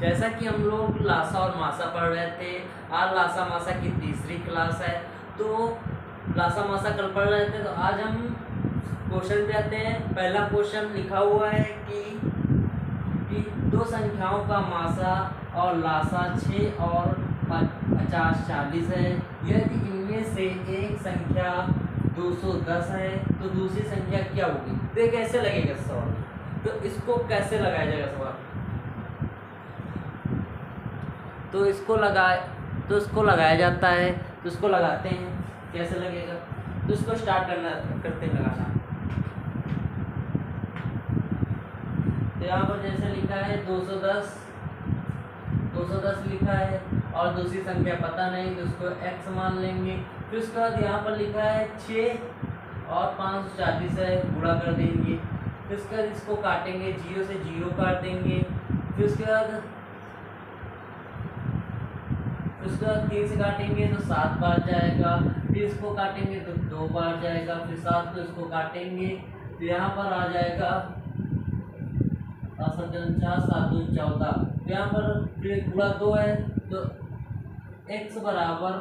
जैसा कि हम लोग लासा और मासा पढ़ रहे थे, आज लासा मासा की तीसरी क्लास है। तो लासा मासा कल पढ़ रहे थे, तो आज हम क्वेश्चन पे आते हैं। पहला क्वेश्चन लिखा हुआ है कि दो संख्याओं का मासा और लासा 6 और 50 40 है। यदि इनमें से एक संख्या 210 है तो दूसरी संख्या क्या होगी। तो ये कैसे लगेगा सवाल, तो इसको कैसे लगाया जाएगा सवाल, तो इसको लगाया जाता है। तो इसको लगाते हैं, कैसे लगेगा, तो इसको स्टार्ट करते हैं लगाना। तो यहाँ पर जैसे लिखा है 210 लिखा है और दूसरी संख्या पता नहीं, तो उसको x मान लेंगे। फिर उसके बाद यहाँ पर लिखा है 6 और 540 है, गुणा कर देंगे। फिर उसके बाद इसको काटेंगे, 0 से 0 काट देंगे। फिर उसके बाद 3 से काटेंगे तो 7 बार जाएगा। फिर इसको काटेंगे तो 2 बार जाएगा। फिर 7 को इसको काटेंगे तो यहाँ पर आ जाएगा 7 दूनी 14। तो यहाँ पर फिर गुणा 2 है तो x बराबर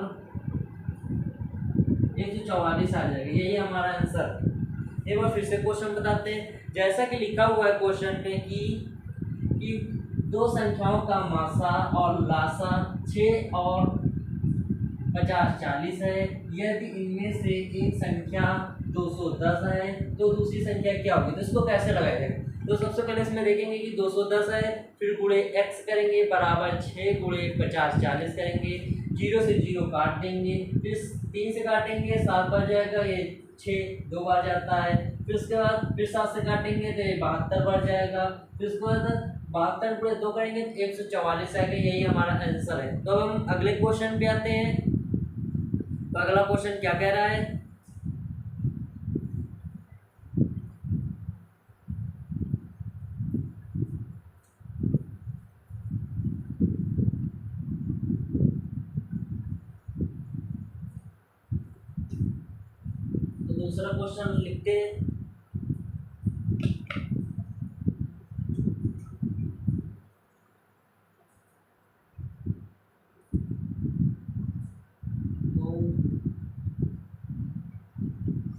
144 आ जाएगा। यही हमारा आंसर। एक बार फिर से क्वेश्चन बताते हैं। जैसा कि लिखा हुआ है क्वेश्चन पे कि दो संख्याओं का मासा और लासा 6 और 50 40 है। यदि इनमें से एक संख्या 210 है तो दूसरी संख्या क्या होगी। तो इसको कैसे लगाया जाएगा, तो सबसे पहले इसमें देखेंगे कि 210 है, फिर गुणे x करेंगे बराबर 6 गुणे 50 40 करेंगे। 0 से 0 काट देंगे, फिर 3 से काटेंगे 7 बार जाएगा, ये 6 2 बार जाता है। फिर उसके बाद फिर 7 से काटेंगे तो ये 72 बार जाएगा। फिर उसके बाद 72 गुणे 2 करेंगे तो 144 आएगा। यही हमारा आंसर है। तो अब हम अगले क्वेश्चन पे आते हैं। तो अगला क्वेश्चन क्या कह रहा है, तो दूसरा क्वेश्चन लिखते हैं।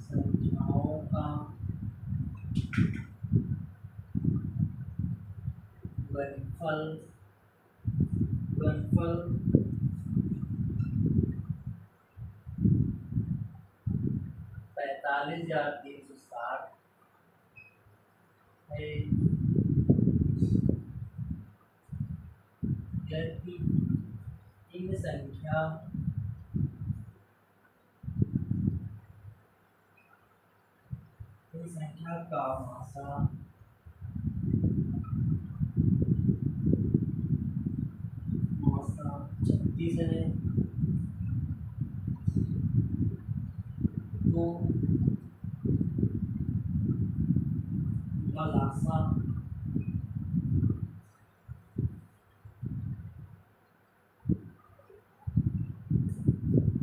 संख्याओं का गुणनफल 45,360 है। यदि इन संख्या का मासा मासा 36 है तो लासा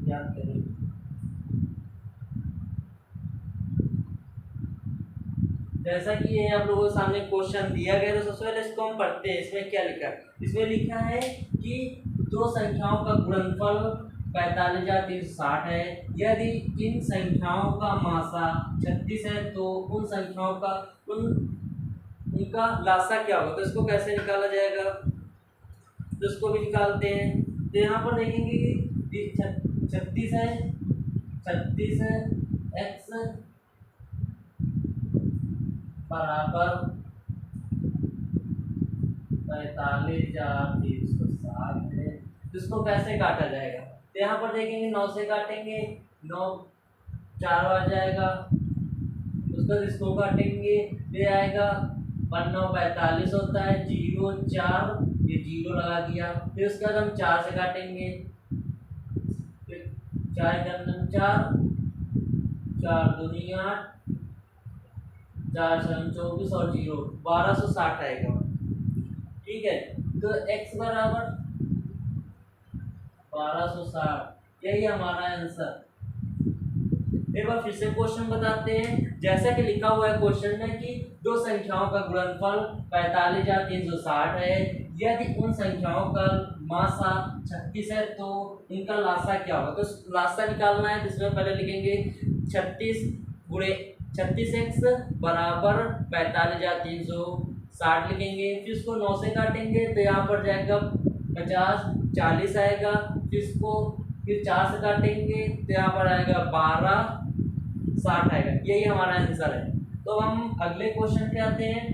याद करें। जैसा कि ये आप लोगों के सामने क्वेश्चन दिया गया, तो सबसे पहले इसको हम पढ़ते हैं। इसमें क्या लिखा है, इसमें लिखा है कि दो संख्याओं का गुणनफल 45,360 है। यदि इन संख्याओं का मासा 36 है तो उन संख्याओं का उनका लासा क्या होगा। तो इसको कैसे निकाला जाएगा, तो इसको भी निकालते हैं। तो यहाँ पर देखेंगे कि 36 है, 36 है, x बराबर 45,360 है। तो इसको कैसे काटा जाएगा, तो यहाँ पर देखेंगे 9 से काटेंगे, 9 4 बार जाएगा। उसके बाद इसको काटेंगे, ये आएगा 9 45 होता है, 0 4 ये 0 लगा दिया। फिर उसके बाद हम 4 से काटेंगे, 4 4 4 दूनी 8 4 6 24 और 0 1260 आएगा। ठीक है, तो x बराबर 1260, यही हमारा आंसर। एक बार फिर से क्वेश्चन बताते हैं। जैसा कि लिखा हुआ है क्वेश्चन में कि दो संख्याओं का गुणनफल 45,360 है, यदि उन संख्याओं का मासा 36 है तो इनका लासा क्या होगा। तो लासा निकालना है, जिसमें पहले लिखेंगे 36 गुणे 36x बराबर 45,360 लिखेंगे। फिर इसको 9 से काटेंगे तो यहाँ पर जाएगा 50, 40 आएगा। फिर इसको फिर 4 से काटेंगे तो यहाँ पर आएगा 12, 60 आएगा। यही हमारा आंसर है। तो हम अगले क्वेश्चन पे आते हैं।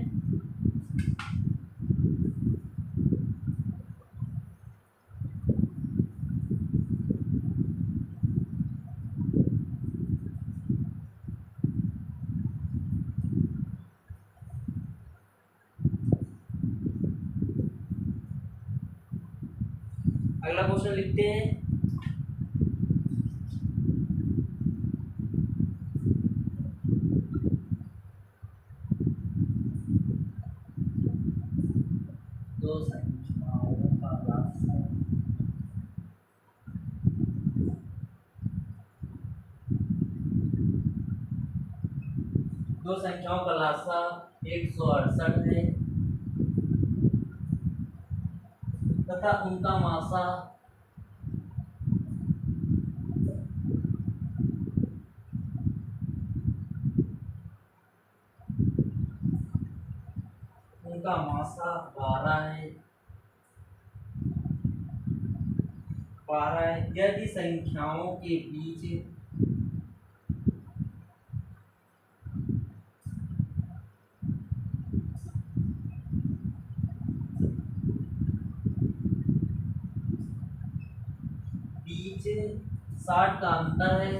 अगला क्वेश्चन लिखते हैं। दो संख्याओं का लासा दो संख्याओं का लासा 168 है तथा उनका मासा उनका मासा 12 है। 12 है यदि संख्याओं के बीच बीच 60 का अंतर है।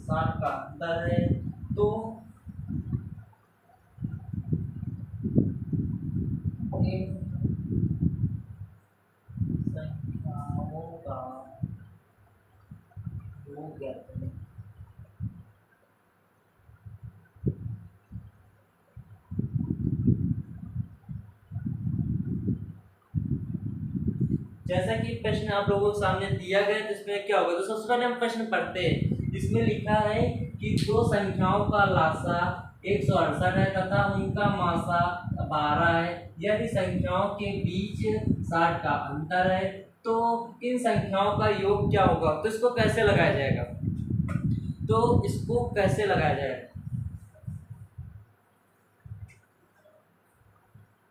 60 का अंतर है तो इन संख्याओं का योग ज्ञात करें। जैसा कि प्रश्न आप लोगों के सामने दिया गया है, जिसमें क्या होगा। तो सबसे पहले हम प्रश्न पढ़ते हैं। इसमें लिखा है कि दो संख्याओं का लासा 168 है तथा उनका मासा 12 है, यदि संख्याओं के बीच 60 का अंतर है तो इन संख्याओं का योग क्या होगा। तो इसको कैसे लगाया जाएगा, तो इसको कैसे लगाया जाएगा।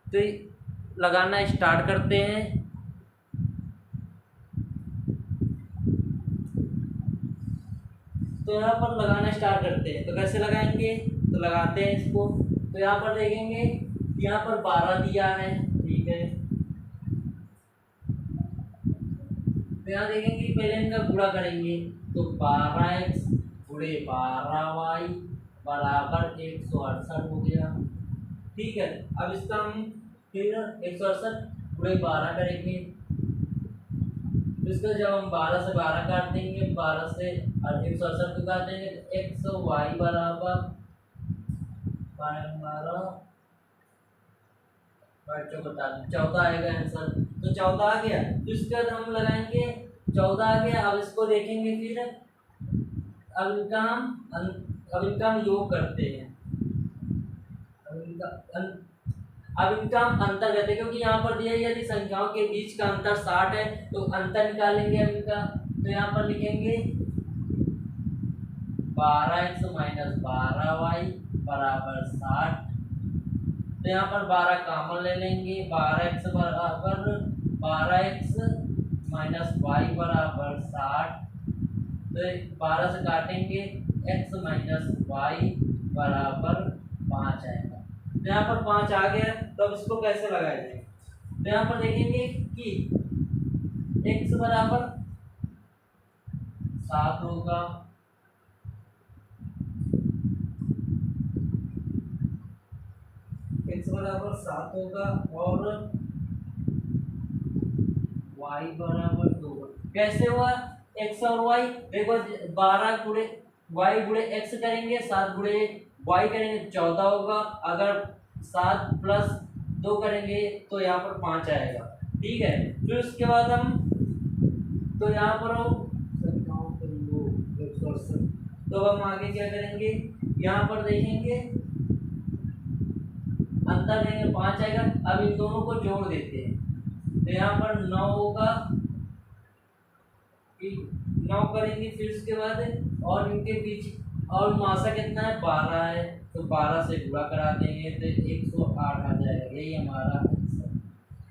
तो लगाना स्टार्ट करते हैं। तो यहाँ पर लगाना स्टार्ट करते हैं। तो कैसे लगाएंगे, तो लगाते हैं इसको। तो यहाँ पर देखेंगे, यहाँ पर 12 दिया है, ठीक है। तो यहाँ देखेंगे पहले इनका गुणा करेंगे तो 12x गुणे 12y बराबर 168 हो गया, ठीक है। अब इसका हम फिर 168 गुणे 12 करेंगे। इसको जब हम 12 से 12 काट देंगे, 12 से 168 को काट देंगे तो एक्स वाई बराबर 14 आएगा आंसर। तो 14 आ गया। तो इसके बाद हम लगाएंगे 14 आ गया। अब इसको देखेंगे फिर अब इनका हम योग करते हैं। अब इनका हम अंतर करते हैं, क्योंकि यहाँ पर दिया यदि संख्याओं के बीच का अंतर 60 है तो अंतर निकालेंगे अब इनका। तो यहाँ पर लिखेंगे 12x माइनस 12y बराबर 60। तो यहाँ पर 12 कॉमन ले लेंगे, 12x बराबर 12x माइनस y बराबर 60। तो 12 से काटेंगे x माइनस y बराबर 5 आएगा। तो यहाँ पर 5 आ गया। तो अब इसको कैसे लगाया जाए। तो यहाँ पर देखेंगे कि x बराबर 7 होगा, x बराबर 7 होगा और y बराबर 2। कैसे हुआ x और y, देखो 12 गुणे y गुणे x करेंगे, 7 गुणे y करेंगे 14 होगा। अगर 7 प्लस 2 करेंगे तो यहाँ पर 5 आएगा, ठीक है। फिर उसके बाद हम तो यहाँ पर तो हम आगे क्या करेंगे, यहाँ पर देखेंगे अंतर देंगे 5 आएगा। अब इन दोनों को जोड़ देते हैं तो यहाँ पर 9 होगा, 9 करेंगे। फिर उसके बाद और इनके बीच और मासा कितना है 12 है, तो 12 से गुणा करा देंगे तो 108 आ जाएगा, यही हमारा आंसर।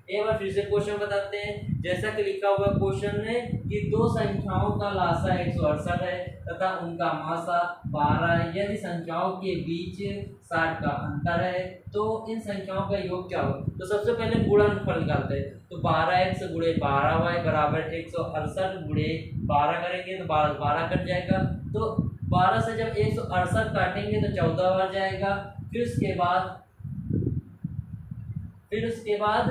एक बार फिर से क्वेश्चन बताते हैं। जैसा कि लिखा हुआ क्वेश्चन में कि दो संख्याओं का लासा 168 है तथा उनका मासा 12 है, यदि संख्याओं के बीच 60 का अंतर है तो इन संख्याओं का योग क्या होगा। तो सबसे पहले गुणनफल निकालते हैं। तो 12x गुणे 12y बराबर 168 गुणे 12 करेंगे तो 12 कट जाएगा। तो 12 से जब 168 काटेंगे तो 14 बार जाएगा। फिर उसके बाद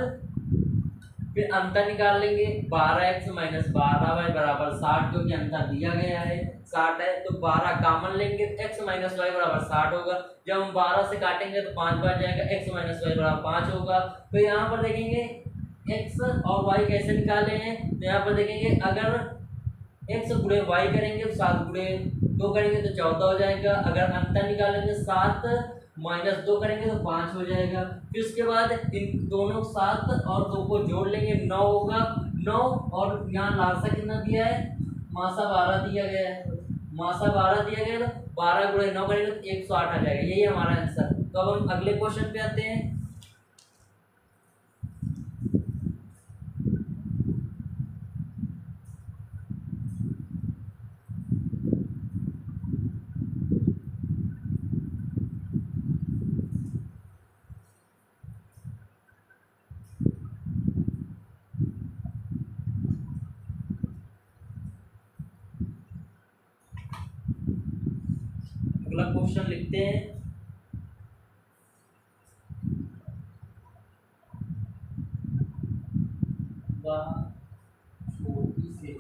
फिर अंतर निकाल लेंगे। 12x माइनस 12y बराबर 60, क्योंकि अंतर दिया गया है 60 है। तो 12 कॉमन लेंगे तो x माइनस वाई बराबर 60 होगा। जब हम 12 से काटेंगे तो 5 बार जाएगा, x माइनस वाई बराबर 5 होगा। तो यहाँ पर देखेंगे x और y कैसे निकाले हैं। तो यहाँ पर देखेंगे अगर x गुणे y करेंगे तो 7 गुणे 2 करेंगे तो 14 हो जाएगा। अगर अंतर निकालेंगे 7 माइनस 2 करेंगे तो 5 हो जाएगा। फिर उसके बाद इन दोनों 7 और 2 को जोड़ लेंगे, 9 होगा। 9 और यहाँ लासा कितना दिया है, मासा 12 दिया गया है। मासा 12 दिया गया तो 12 गुणे 9 करेंगे तो 108 आ जाएगा, यही हमारा आंसर। तो अब हम अगले क्वेश्चन पे आते हैं। अगला क्वेश्चन लिखते हैं। छोटी से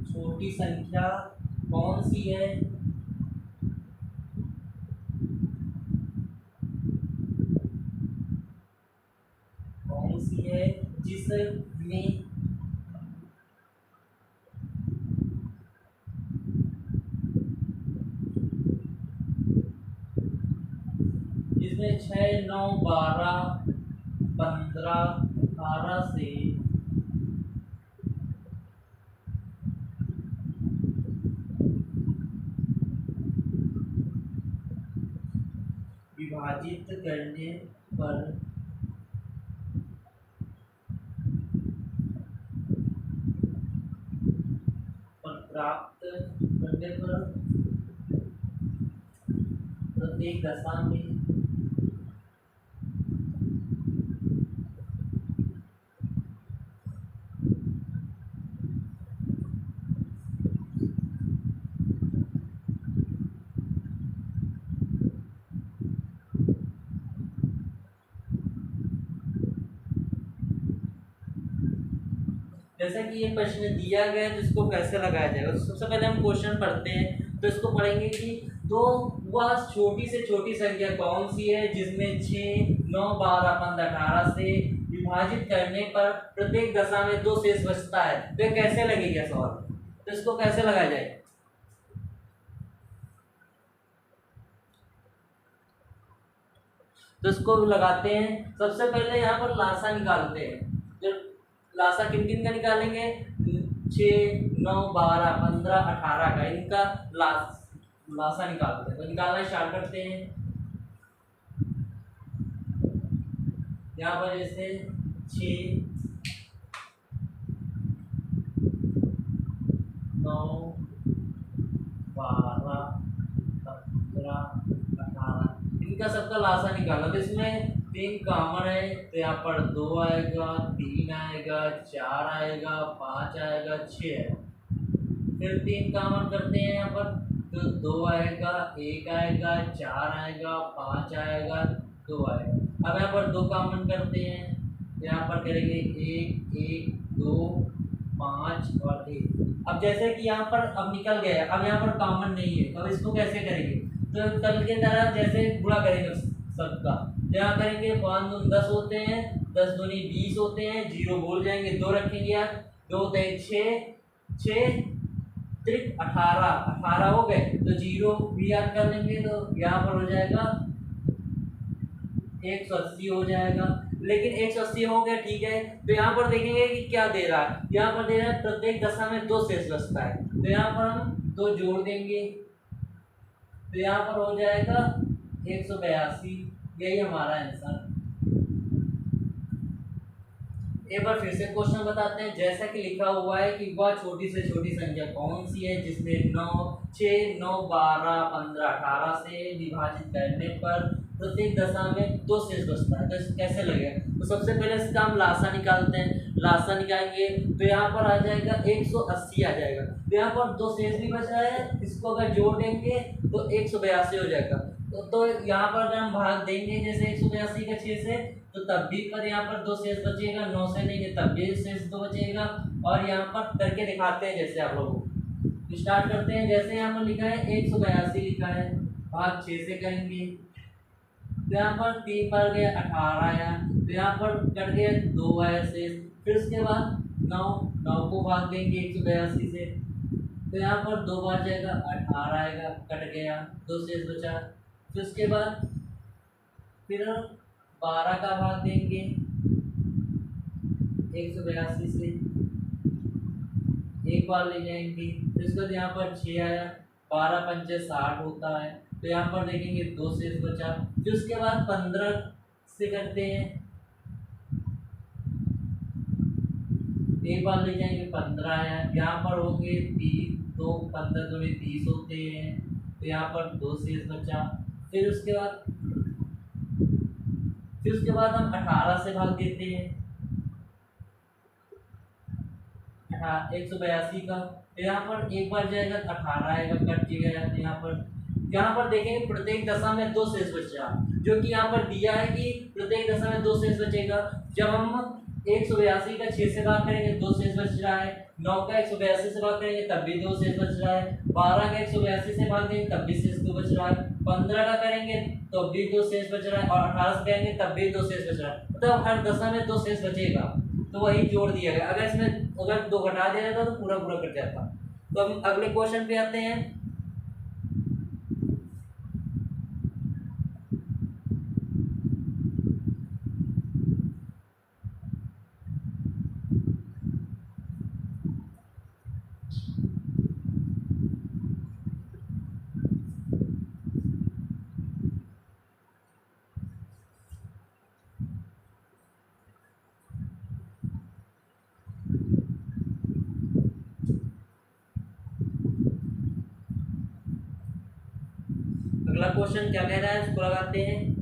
छोटी संख्या कौन सी है जिसमें 6, 9, 12, 15, 18 से विभाजित करने पर प्राप्त करने पर प्रत्येक दशा में जैसा कि ये प्रश्न दिया गया है तो इसको कैसे लगाया जाएगा। तो सबसे पहले हम क्वेश्चन पढ़ते हैं। तो इसको पढ़ेंगे कि वह छोटी से छोटी संख्या कौन सी है जिसमें 6, 9, 12, 15, 18 से विभाजित करने पर प्रत्येक दशा में 2 शेष बचता है। तो कैसे लगेगा सवाल, तो इसको कैसे लगाया जाए। तो इसको लगाते हैं। सबसे पहले यहाँ पर लासा निकालते हैं। जो लासा किन किन का निकालेंगे, 6, 9, 12, 15, 18 का, इनका लासा निकालते हैं। तो निकालना स्टार्ट करते हैं। यहाँ पर जैसे 6, 9, 12, 15, 18 इनका सबका लासा निकाला। तो इसमें 3 कॉमन है तो यहाँ पर 2 आएगा, 3 आएगा, 4 आएगा, 5 आएगा, 6 है। फिर 3 कॉमन करते हैं यहाँ पर तो 2 आएगा, 1 आएगा, 4 आएगा, 5 आएगा, 2 आएगा। अब यहाँ पर 2 कॉमन करते हैं तो यहाँ पर करेंगे 1, 1, 2, 5 और 1। अब जैसे कि यहाँ पर अब निकल गया, अब यहाँ पर कॉमन नहीं है, अब इसको कैसे करेंगे? तो कल के तरह जैसे गुणा करेंगे सबका, तो यहाँ करेंगे 5 दूनी 10 होते हैं, 10 दूनी 20 होते हैं, 0 भूल जाएंगे, 2 रखेंगे यार, 2 6 6 त्रिक 18 हो गए, तो 0 भी याद कर लेंगे, तो यहाँ पर हो जाएगा 180 हो जाएगा। लेकिन 180 हो गया, ठीक है। तो यहाँ पर देखेंगे कि क्या दे रहा है, यहाँ पर दे रहा है प्रत्येक दशा में 2 शेष बचता है, तो यहाँ पर हम 2 जोड़ देंगे, तो यहाँ पर हो जाएगा 182। यही हमारा आंसर। एक बार फिर से क्वेश्चन बताते हैं। जैसा कि लिखा हुआ है कि वह छोटी से छोटी संख्या कौन सी है जिसमें 9 6 9 12 15 18 से विभाजित करने पर प्रत्येक दशा में 2 शेष बचता है। तो कैसे लगेगा? तो सबसे पहले इसका हम लासा निकालते हैं। लासा निकालेंगे तो यहाँ पर आ जाएगा 180 आ जाएगा, तो यहाँ पर 2 शेष भी बच रहा है, इसको अगर जोड़ देंगे तो 182 हो जाएगा। तो यहाँ पर अगर हम भाग देंगे जैसे 182 का 6 से, तो तब भी पर यहाँ पर 2 शेष बचेगा, 9 से देंगे तब भी शेष 2 बचेगा। और यहाँ पर करके दिखाते हैं जैसे आप लोगों को। स्टार्ट करते हैं। जैसे यहाँ पर लिखा है 182 लिखा है, भाग 6 से करेंगे, तो यहाँ पर 3 पर गया 18 आया, तो यहाँ पर कट गया 2 आया शेष। फिर उसके बाद 9 को भाग देंगे 182 से, तो यहाँ पर 2 बार जाएगा 18 आएगा, कट गया 2 शेष बचा। फिर उसके बाद फिर 12 का भाग देंगे 182 से, एक बार ले जाएंगे। फिर उसके बाद यहाँ पर 6 आया, 12 पंचे 60 होता है, तो यहाँ पर देखेंगे 2 शेष बचा। फिर उसके बाद 15 से करते हैं, एक बार ले जाएंगे 15 आया, यहाँ पर होंगे 30, तो 15 दूनी 30 होते हैं, तो यहाँ पर 2 शेष बचा। फिर उसके बाद हम 18 से भाग देते हैं 182 का, तो यहाँ पर एक बार जाएगा 18 आएगा, कट गया। यहाँ पर देखेंगे प्रत्येक दशा में 2 शेष बचा, जो कि यहाँ पर दिया है कि प्रत्येक दशा में 2 शेष बचेगा। जब हम 182 का 6 से भाग करेंगे 2 शेष बच रहा है, 9 का 182 से भाग करेंगे तब भी 2 शेष बच रहा है, 12 का 182 से भाग देंगे तब भी शेष 2 बच रहा है, 15 का करेंगे तो भी 2 शेष बच रहा है, और 18 से करेंगे तब भी 2 शेष बच रहा है। मतलब हर दशा में 2 शेष बचेगा, तो वही जोड़ दिया गया। अगर इसमें अगर 2 घटा दिया जाता तो पूरा पूरा कट जाता। तो हम अगले क्वेश्चन पे आते हैं। अगला क्वेश्चन क्या कह रहा है उसको लगाते हैं।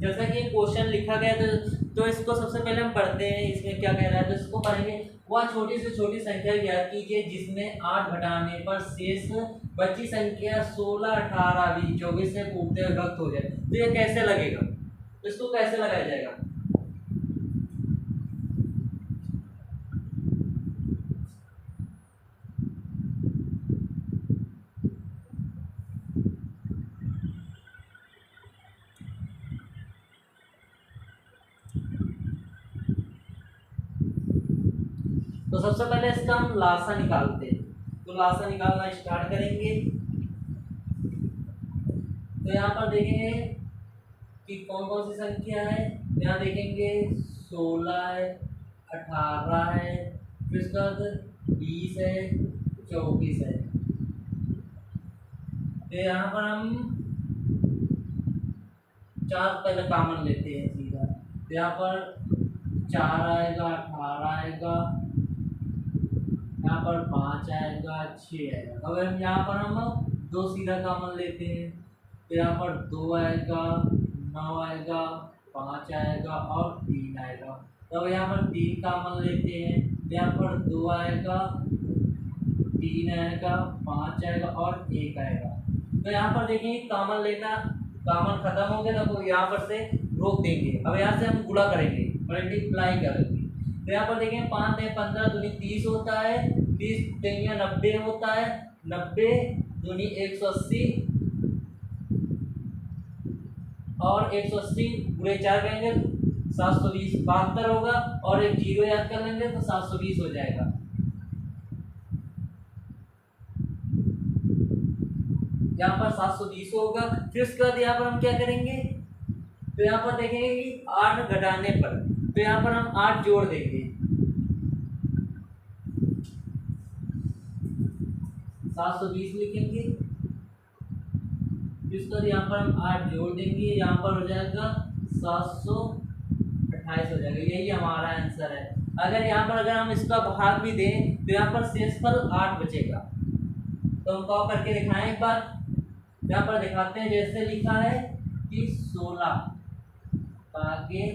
जैसा कि क्वेश्चन लिखा गया तो इसको सबसे पहले हम पढ़ते हैं इसमें क्या कह रहा है, तो इसको पढ़ेंगे। वह छोटी से छोटी संख्या ज्ञात कीजिए जिसमें 8 घटाने पर शेष बची संख्या 16, 18, 20, 24 से पूर्णतः विभक्त हो जाए। तो ये कैसे लगेगा, तो इसको कैसे लगाया जाएगा? तो सबसे पहले इसका हम लासा निकालते हैं, तो लासा निकालना स्टार्ट करेंगे। तो यहाँ पर देखेंगे कि कौन कौन सी संख्या है। यहाँ देखेंगे 16 है, 18 है, फिर उसके बाद 20 है, 24 है। तो यहाँ पर हम 4 पहले कॉमन लेते हैं सीधा। तो यहाँ पर 4 आएगा, 18 आएगा, यहाँ पर 5 आएगा, 6 आएगा। अब हम यहाँ पर हम 2 सीधा कॉमन लेते हैं। तो यहाँ पर 2 आएगा, 9 आएगा, 5 आएगा और 3 आएगा। तो अब यहाँ पर 3 कॉमन लेते हैं। तो यहाँ पर 2 आएगा, 3 आएगा, 5 आएगा और 1 आएगा। तो यहाँ पर देखिए कॉमन लेना, कॉमन खत्म हो गया तो यहाँ पर से रोक देंगे। अब यहाँ से हम गुणा करेंगे, मल्टीप्लाई करेंगे। तो यहाँ पर देखें 5 है 15 दूनी 30 होता है, 30 3 90 होता है, 90 दूनी 180 और 180 गुणे 4 करेंगे 720, 72 होगा और एक जीरो याद कर लेंगे तो 720 हो जाएगा। यहाँ पर 720 होगा। फिर उसके बाद यहाँ पर हम क्या करेंगे, तो यहाँ पर देखेंगे कि 8 घटाने पर, तो यहाँ पर हम 8 जोड़ देंगे, 720 लिखेंगे। फिर उसके बाद यहाँ पर हम 8 जोड़ देंगे, यहाँ पर हो जाएगा 728 हो जाएगा। यही हमारा आंसर है। अगर यहाँ पर अगर हम इसका भाग भी दें तो यहाँ पर शेषफल 8 बचेगा। तो हम कॉल करके दिखाएं एक बार, यहाँ पर दिखाते हैं। जैसे लिखा है कि 16 आगे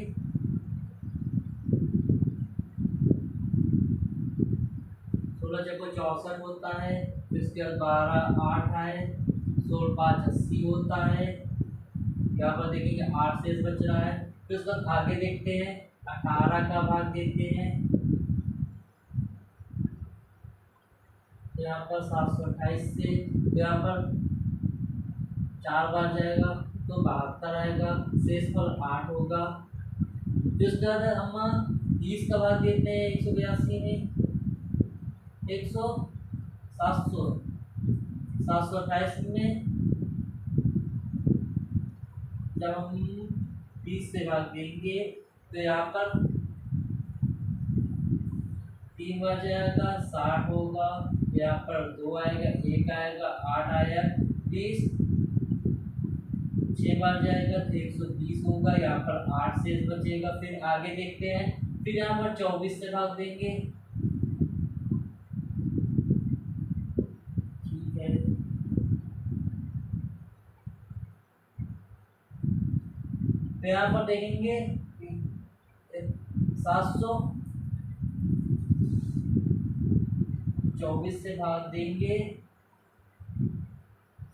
16 जब 64 होता है, फिर इसके बाद 12 8 आए, 16 5 80 होता है। यहाँ पर देखेंगे 8 शेष बच रहा है। फिर उसके बाद आगे देखते हैं, 18 का भाग देते हैं। तो यहाँ पर 728 से, तो यहाँ पर 4 बार जाएगा तो 72 आएगा, शेषफल 8 होगा। फिर उसके बाद हम 30 का भाग देते हैं 182 में, 728 में जब हम 30 से भाग देंगे तो यहाँ पर 3 बार जाएगा 60 होगा, यहाँ पर 2 आएगा, 1 आएगा, 8 आया, 20 6 बार जाएगा तो 120 होगा, यहाँ पर 8 शेष बचेगा। फिर आगे देखते हैं, फिर यहाँ पर 24 से भाग देंगे, ठीक है। तो यहाँ पर देखेंगे 724 से भाग देंगे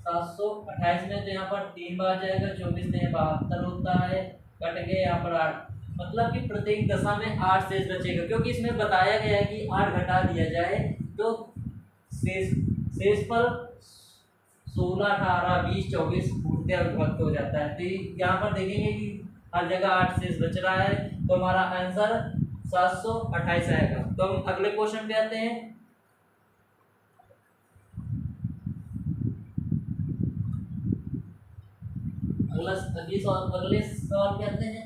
728 में, तो यहाँ पर 3 बार जाएगा, 24 में 72 होता है, कट गए यहाँ पर 8। मतलब कि प्रत्येक दशा में 8 शेष बचेगा, क्योंकि इसमें बताया गया है कि 8 घटा दिया जाए तो शेषफल 16 18 20 24 पूर्णतः विभक्त हो जाता है। तो यहाँ पर देखेंगे कि हर जगह 8 शेष बच रहा है, तो हमारा आंसर 728 आएगा। तो हम अगले क्वेश्चन पे आते हैं। अगले सवाल पे आते हैं।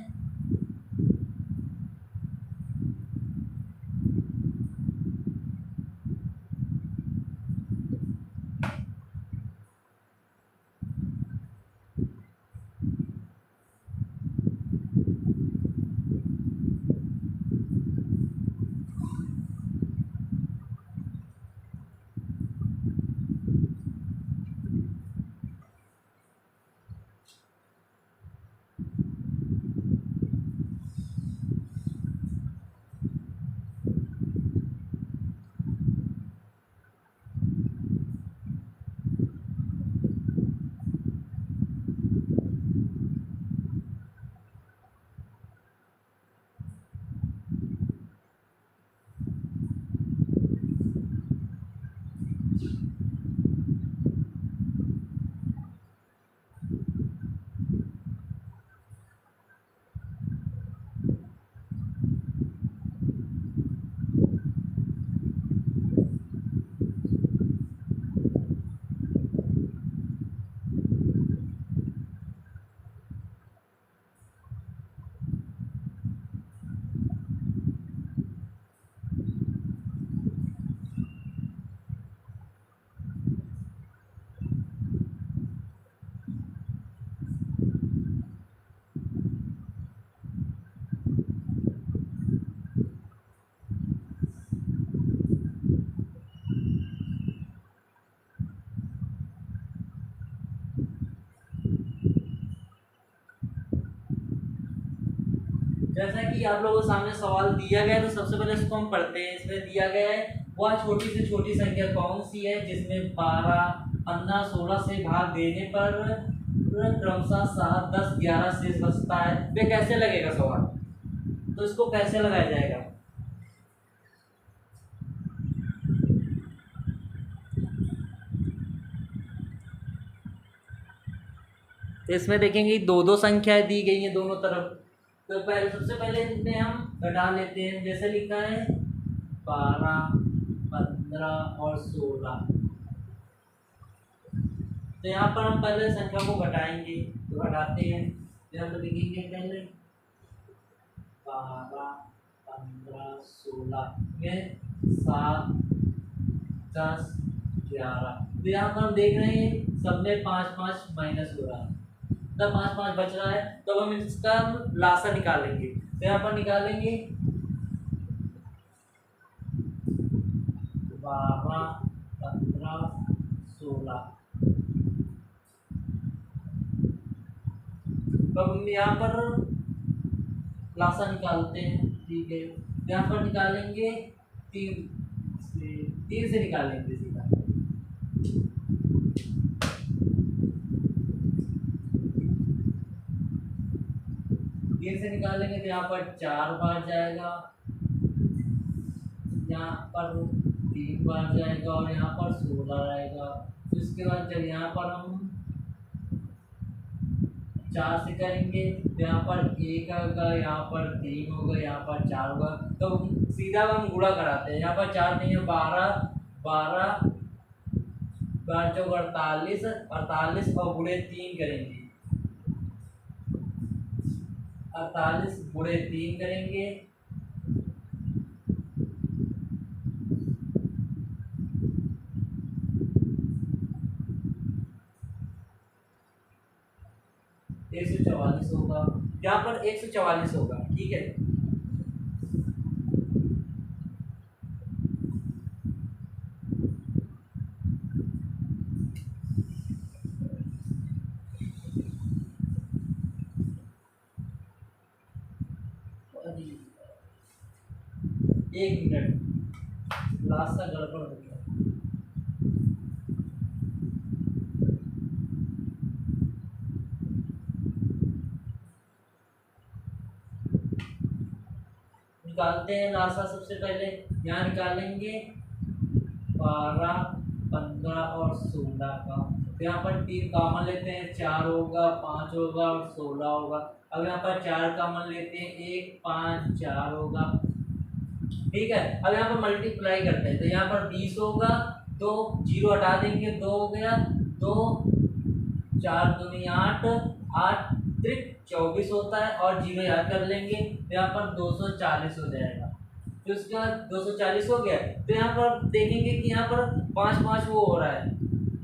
जैसा कि आप लोगों के सामने सवाल दिया गया है, तो सबसे पहले इसको हम पढ़ते हैं। इसमें दिया गया है वह छोटी से छोटी संख्या कौन सी है जिसमें 12, 15, 16 से भाग देने पर क्रमशः 7, 10, 11 शेष बचता है। वे कैसे लगेगा सवाल, तो इसको कैसे लगाया जाएगा। तो इसमें देखेंगे दो दो संख्याएं दी गई हैं दोनों तरफ। तो पहले सबसे पहले इनमें हम घटा लेते हैं। जैसे लिखा है 12, 15 और 16। तो यहाँ पर हम पहले संख्या को घटाएंगे, तो घटाते हैं। यहाँ पर लिखेंगे पहले 12, 15, 16 में 7, 10, 11। तो यहाँ पर हम देख रहे हैं सब में 5 5 माइनस हो रहा है, तब 5 5 बच रहा है। तो हम इसका लासा निकालेंगे। तो यहाँ पर निकालेंगे 12, 15, 16। तो हम यहाँ पर लासा निकालते हैं, ठीक है। यहाँ पर निकालेंगे 3 से निकालेंगे सीधा। तीन से निकालेंगे तो यहाँ पर 4 बार जाएगा, यहाँ पर 3 बार जाएगा और यहाँ पर 16 रहेगा। तो इसके बाद जब यहाँ पर हम 4 से करेंगे तो यहाँ पर 1 होगा, यहाँ पर 3 होगा, यहाँ पर 4 होगा। तो सीधा हम गुणा कराते हैं। यहाँ पर 4 नहीं है, 12, 12 12 चौक 48, 48 और गुणे 3 करेंगे। 48 गुणे 3 करेंगे, एक 144 होगा। यहाँ पर 144 होगा, ठीक है। एक मिनट, लास्ट सा गड़बड़ हो गया। निकालते हैं लासा। सबसे पहले यहाँ निकालेंगे 12, 15 और 16 का। तो यहाँ पर 3 कॉमन लेते हैं, 4 होगा, 5 होगा और 16 होगा। अब यहाँ पर 4 कॉमन लेते हैं, 1, 5, 4 होगा, ठीक है। अब यहाँ पर मल्टीप्लाई करते हैं। तो यहाँ पर 20 होगा, 2 0 हटा देंगे, 2 हो गया, 2 4 दूनी 8, 8 त्रिक 24 होता है और 0 याद कर लेंगे। तो यहाँ पर 240 हो जाएगा। तो इसके बाद 240 हो गया। तो यहाँ पर देखेंगे कि यहाँ पर 5 5 वो हो रहा है,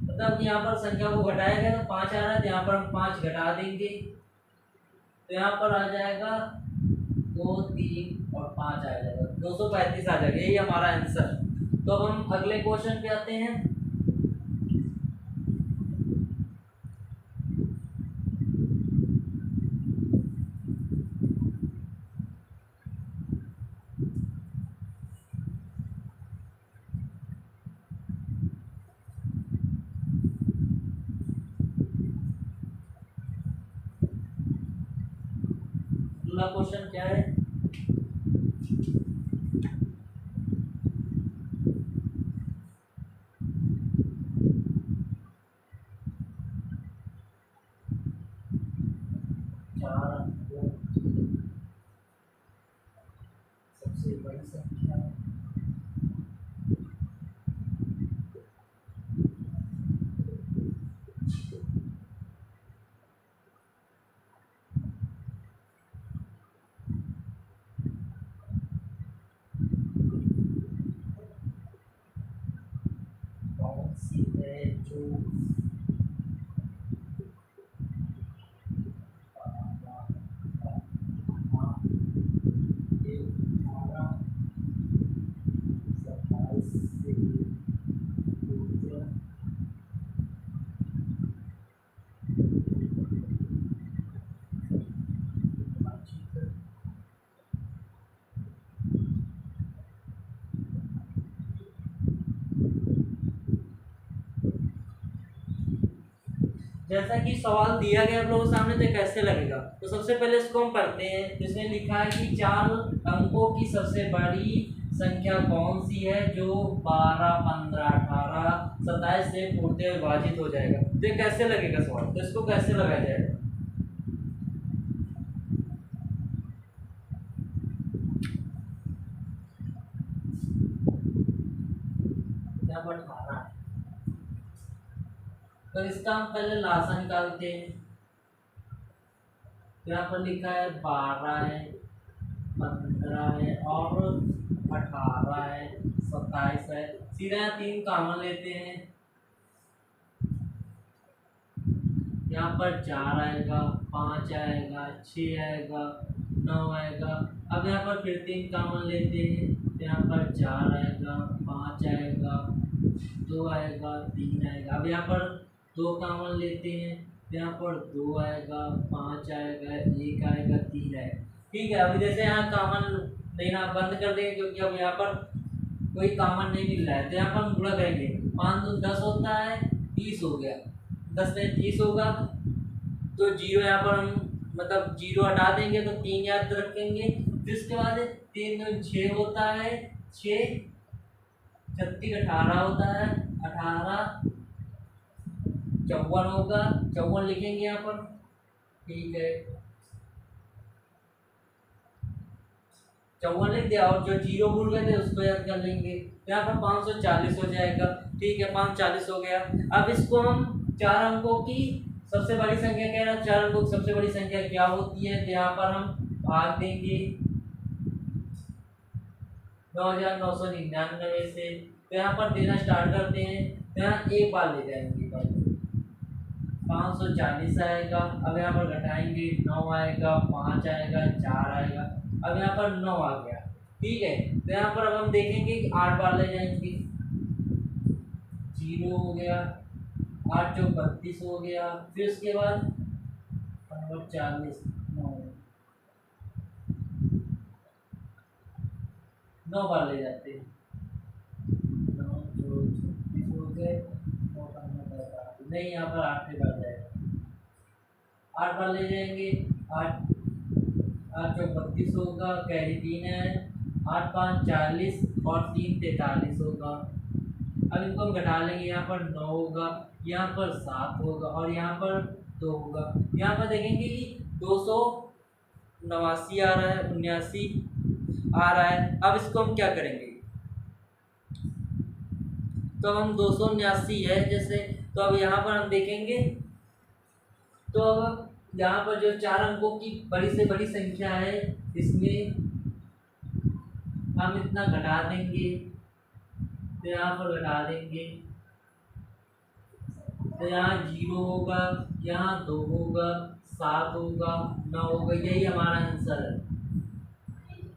मतलब यहाँ पर संख्या को घटाया गया तो 5 आ रहा है। तो यहाँ पर हम 5 घटा देंगे, तो यहाँ पर आ जाएगा 2, 3 और 5 आ जाएगा, 235 आ जाएगा। यही हमारा आंसर। तो अब हम अगले क्वेश्चन पे आते हैं। अगला क्वेश्चन क्या है? सबसे बड़ी संख्या कौन सी है जो जैसा कि सवाल दिया गया आप लोगों के सामने, तो कैसे लगेगा। तो सबसे पहले इसको हम पढ़ते हैं। इसमें लिखा है कि 4 अंकों की सबसे बड़ी संख्या कौन सी है जो 12, 15, 18, 27 से पूर्णतः विभाजित हो जाएगा। तो ये कैसे लगेगा सवाल, तो इसको कैसे लगाया जाएगा। यहाँ पर 18, तो इसका हम पहले लासा निकालते हैं। तो यहाँ पर लिखा है 12 है, 15 है और 18 है, 27 है। सीधा यहाँ 3 कॉमन लेते हैं। यहाँ पर 4 आएगा, 5 आएगा, 6 आएगा, 9 आएगा। अब यहाँ पर फिर 3 कॉमन लेते हैं। यहाँ पर 4 आएगा, 5 आएगा, 2 आएगा, 3 आएगा। अब यहाँ पर 2 कॉमन लेते हैं। यहाँ पर 2 आएगा, 5 आएगा, 1 आएगा, 3 आएगा। ठीक है, अभी जैसे यहाँ कॉमन लेना बंद कर देंगे क्योंकि अब यहाँ पर कोई कॉमन नहीं मिल रहा है। तो यहाँ पर हम गुणा करेंगे। 5 दूनी 10 होता है, 30 हो गया। 10 में 30 होगा, तो जीरो यहाँ पर हम मतलब जीरो हटा देंगे तो 3 याद रखेंगे। फिर उसके बाद 3 दूनी 6 होता है, 6 36 18 होता है, 18 54 होगा, 54 लिखेंगे यहाँ पर। ठीक है, 54 लिख दिया और जो जीरो भूल गए थे उसको याद कर लेंगे। तो यहाँ पर 540 हो जाएगा। ठीक है, 540 हो गया। अब इसको हम 4 अंकों की सबसे बड़ी संख्या कह रहा है। 4 अंकों की सबसे बड़ी संख्या क्या होती है, तो यहाँ पर हम भाग देंगे 9999 से। तो यहाँ पर देना स्टार्ट करते हैं। तो यहाँ एक बार ले जाएंगे, 540 आएगा। अब यहाँ पर घटाएंगे, 9 आएगा, 5 आएगा, 4 आएगा। अब यहाँ पर 9 आ गया। ठीक है, तो यहाँ पर अब हम देखेंगे कि 8 बार ले जाएंगे। 0 हो गया, 8 चौक 32 हो गया। फिर उसके बाद 40 9 बार ले जाते हैं। 9 चौक 36 हो गए, 9 नहीं, यहाँ पर 8 बार जाएगा। 8 बार ले जाएंगे। 8 8 चौक 32 होगा, कैरी 3 है। 8 5 40 और 3 43 होगा। अब इनको हम घटा लेंगे। यहाँ पर 9 होगा, यहाँ पर 7 होगा और यहाँ पर 2 होगा। यहाँ पर देखेंगे कि 289 आ रहा है, 79 आ रहा है। अब इसको हम क्या करेंगे, तो हम 279 है जैसे, तो अब यहाँ पर हम देखेंगे। तो अब यहाँ पर जो 4 अंकों की बड़ी से बड़ी संख्या है, इसमें हम इतना घटा देंगे। तो यहाँ पर घटा देंगे, तो यहाँ 0 होगा, यहाँ 2 होगा, 7 होगा, 9 होगा। यही हमारा आंसर है।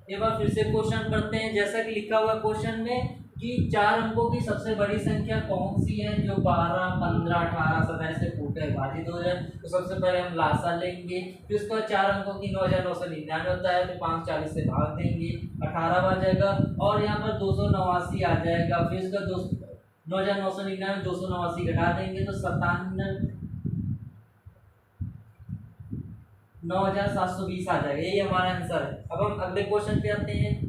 एक बार फिर से क्वेश्चन पढ़ते हैं। जैसा कि लिखा हुआ क्वेश्चन में कि 4 अंकों की सबसे बड़ी संख्या कौन सी है जो 12, 15, 18, 27 से पूर्णतः विभाजित हो जाए। तो सबसे पहले हम लासा लेंगे। फिर उसके बाद 4 अंकों की 9999 होता है, तो 540 से भाग देंगे, 18 आ जाएगा और यहाँ पर 289 आ जाएगा। फिर उसका 9999 289 घटा देंगे तो 9720 आ जाएगा। यही हमारा आंसर है। अब हम अगले क्वेश्चन पे आते हैं।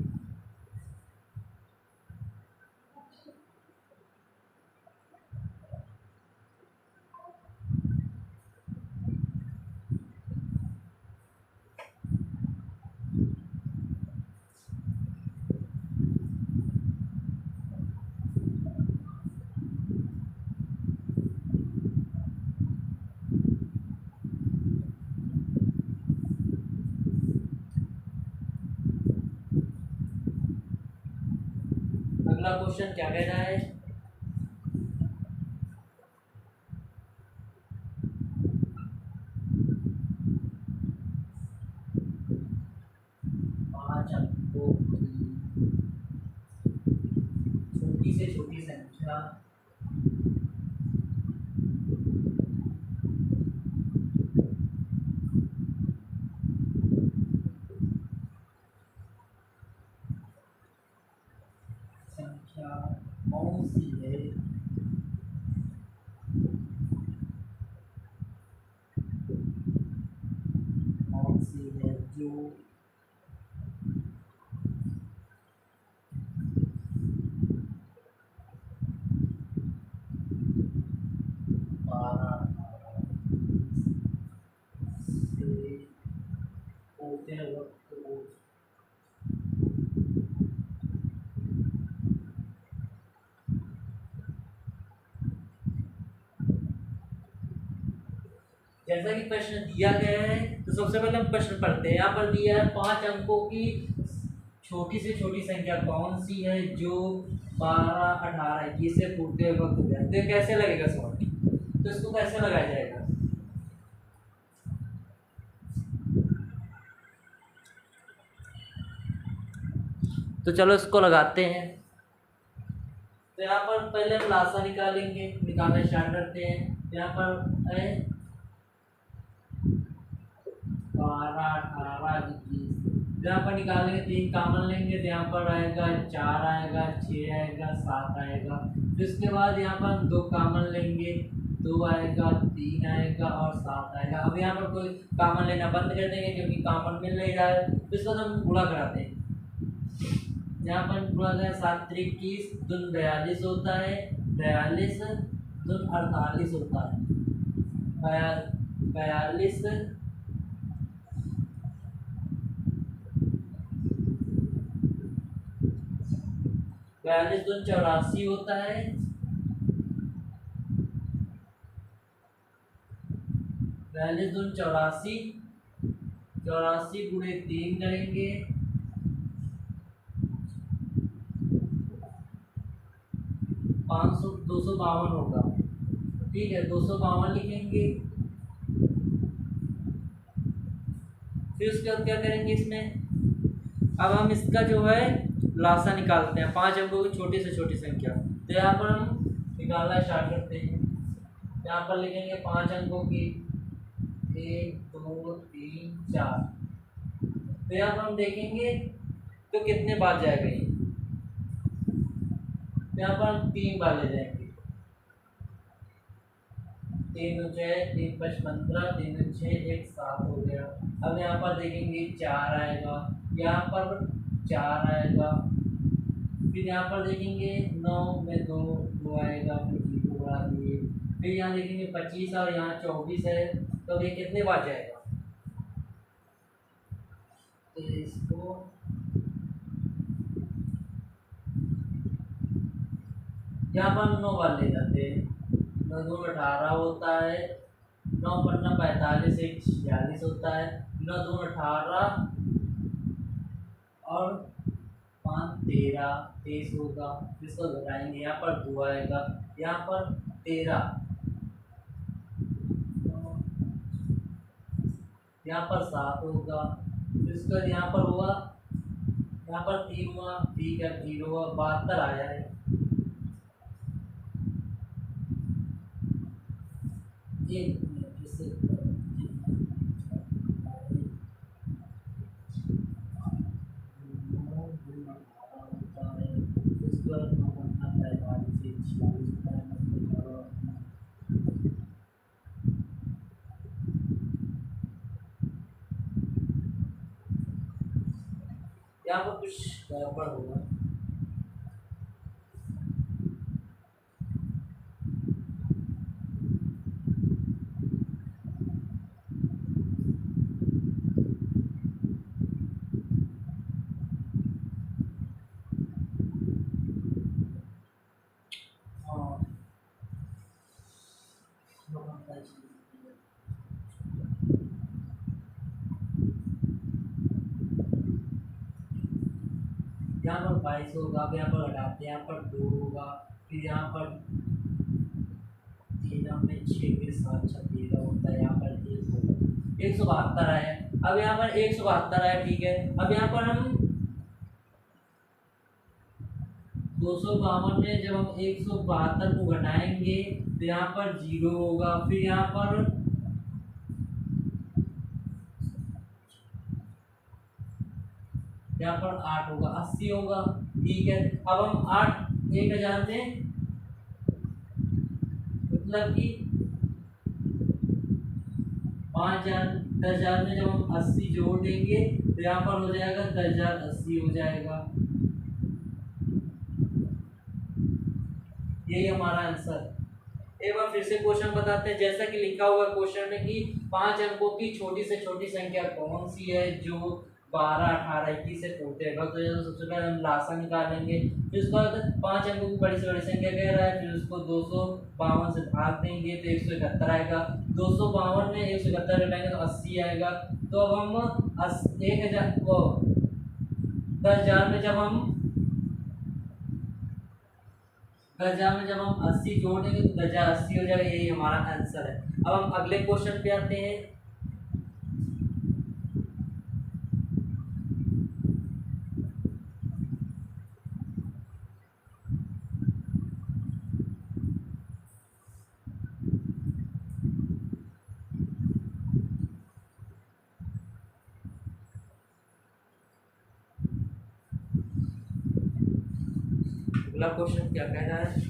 अगला क्वेश्चन क्या कह रहा है, पांच अंकों की छोटी से छोटी संख्या कौन सी है सी है जो 12 से होते वक्त वो जैसा कि प्रश्न दिया गया है तो सबसे पहले हम प्रश्न पढ़ते हैं। यहाँ पर दिया है 5 अंकों की छोटी से छोटी संख्या कौन सी है जो 12, 18, 21 से पूछते वक्त है। तो कैसे लगेगा सवाल, तो इसको कैसे लगाया जाएगा। तो चलो इसको लगाते हैं। तो यहाँ पर पहले हम लासा निकालेंगे, निकालना स्टार्ट करते हैं। यहाँ पर है 12, 18, 21। यहाँ पर निकालेंगे 3 कॉमन लेंगे तो यहाँ पर आएगा 4 आएगा, 6 आएगा, 7 आएगा। फिर उसके बाद यहाँ पर हम 2 कॉमन लेंगे, 2 आएगा, 3 आएगा और 7 आएगा। अब यहाँ पर कोई कॉमन लेना बंद कर देंगे क्योंकि कॉमन मिल नहीं रहा है। तो इसको हम गुणा कराते हैं। यहाँ पर गुणा करें 7 × 21 दून 42 होता है, 42 दून 48 होता है, 42 दून 84 होता है, 42 दून 84, 84 गुणे 3 करेंगे, 252 होगा। ठीक है, 252 लिखेंगे। फिर उसके बाद क्या करेंगे इसमें, अब हम इसका जो है लासा निकालते हैं 5 अंकों की छोटी से छोटी संख्या। तो यहाँ पर हम निकालना स्टार्ट करते हैं। यहाँ पर लिखेंगे 5 अंकों की 1, 2, 3, 4। तो यहाँ पर हम देखेंगे तो कितने बार जाएगा ये। यहाँ पर हम 3 बार ले जाएंगे, 3 × 6 3 × 5 15, 3 × 6 1 7 हो गया। अब यहाँ पर देखेंगे 4 आएगा, यहाँ पर 4 आएगा। फिर यहाँ पर देखेंगे 9 में 2 आएगा, फिर 0 बढ़ा दिए। फिर यहाँ देखेंगे 25 और यहाँ 24 है, तो ये कितने बार जाएगा। तो इसको यहाँ पर हम 9 बार ले जाते हैं। 9 दूनी 18 होता है, 9 × 5 45, 1 46 होता है, 9 दूनी 18 और 5 13, 23 होगा। इसको घटाएंगे, यहाँ पर 2 आएगा, यहाँ पर 13, यहाँ पर 7 होगा। इसके बाद यहाँ पर हुआ, यहाँ पर 3 हुआ, ठीक है 0 हुआ, 72 आया है। यहाँ पर कुछ गड़बड़ होगा। यहाँ पर 22 होगा, अब यहाँ पर घटाते हैं, यहाँ पर 2 होगा, फिर यहाँ पर 13 में 6 के साथ 13 होता है, यहाँ पर 1 होगा, 172 आया। अब यहाँ पर 172 आया, ठीक है। अब यहाँ पर हम 252 में जब हम 172 को घटाएंगे तो यहाँ पर 0 होगा, फिर यहाँ पर यहाँ पर 8 होगा, 80 होगा, ठीक है। अब हम 8 1 जानते हैं, मतलब कि 5000, 10,000 में जब हम 80 जोड़ देंगे तो यहाँ पर हो जाएगा 10,080 हो जाएगा। यही हमारा आंसर। एक बार फिर से क्वेश्चन बताते हैं। जैसा कि लिखा हुआ है क्वेश्चन में कि 5 अंकों की छोटी से छोटी संख्या कौन सी है जो 12, 18, 21 से टूटेगा। तो सबसे पहले हम लासा निकालेंगे, फिर उसके बाद 5 अंकों की बड़ी से बड़ी संख्या कह रहा है, फिर उसको 252 से भाग देंगे तो 171 आएगा। 252 में 171 घटाएंगे तो 80 आएगा। तो अब हम 10,000 को 10,000 में जब हम 10,000 में जब हम 80 जोड़ देंगे तो 10,080 हो जाएगा। यही हमारा आंसर है। अब हम अगले क्वेश्चन पे आते हैं। अगला क्वेश्चन क्या कह रहा है?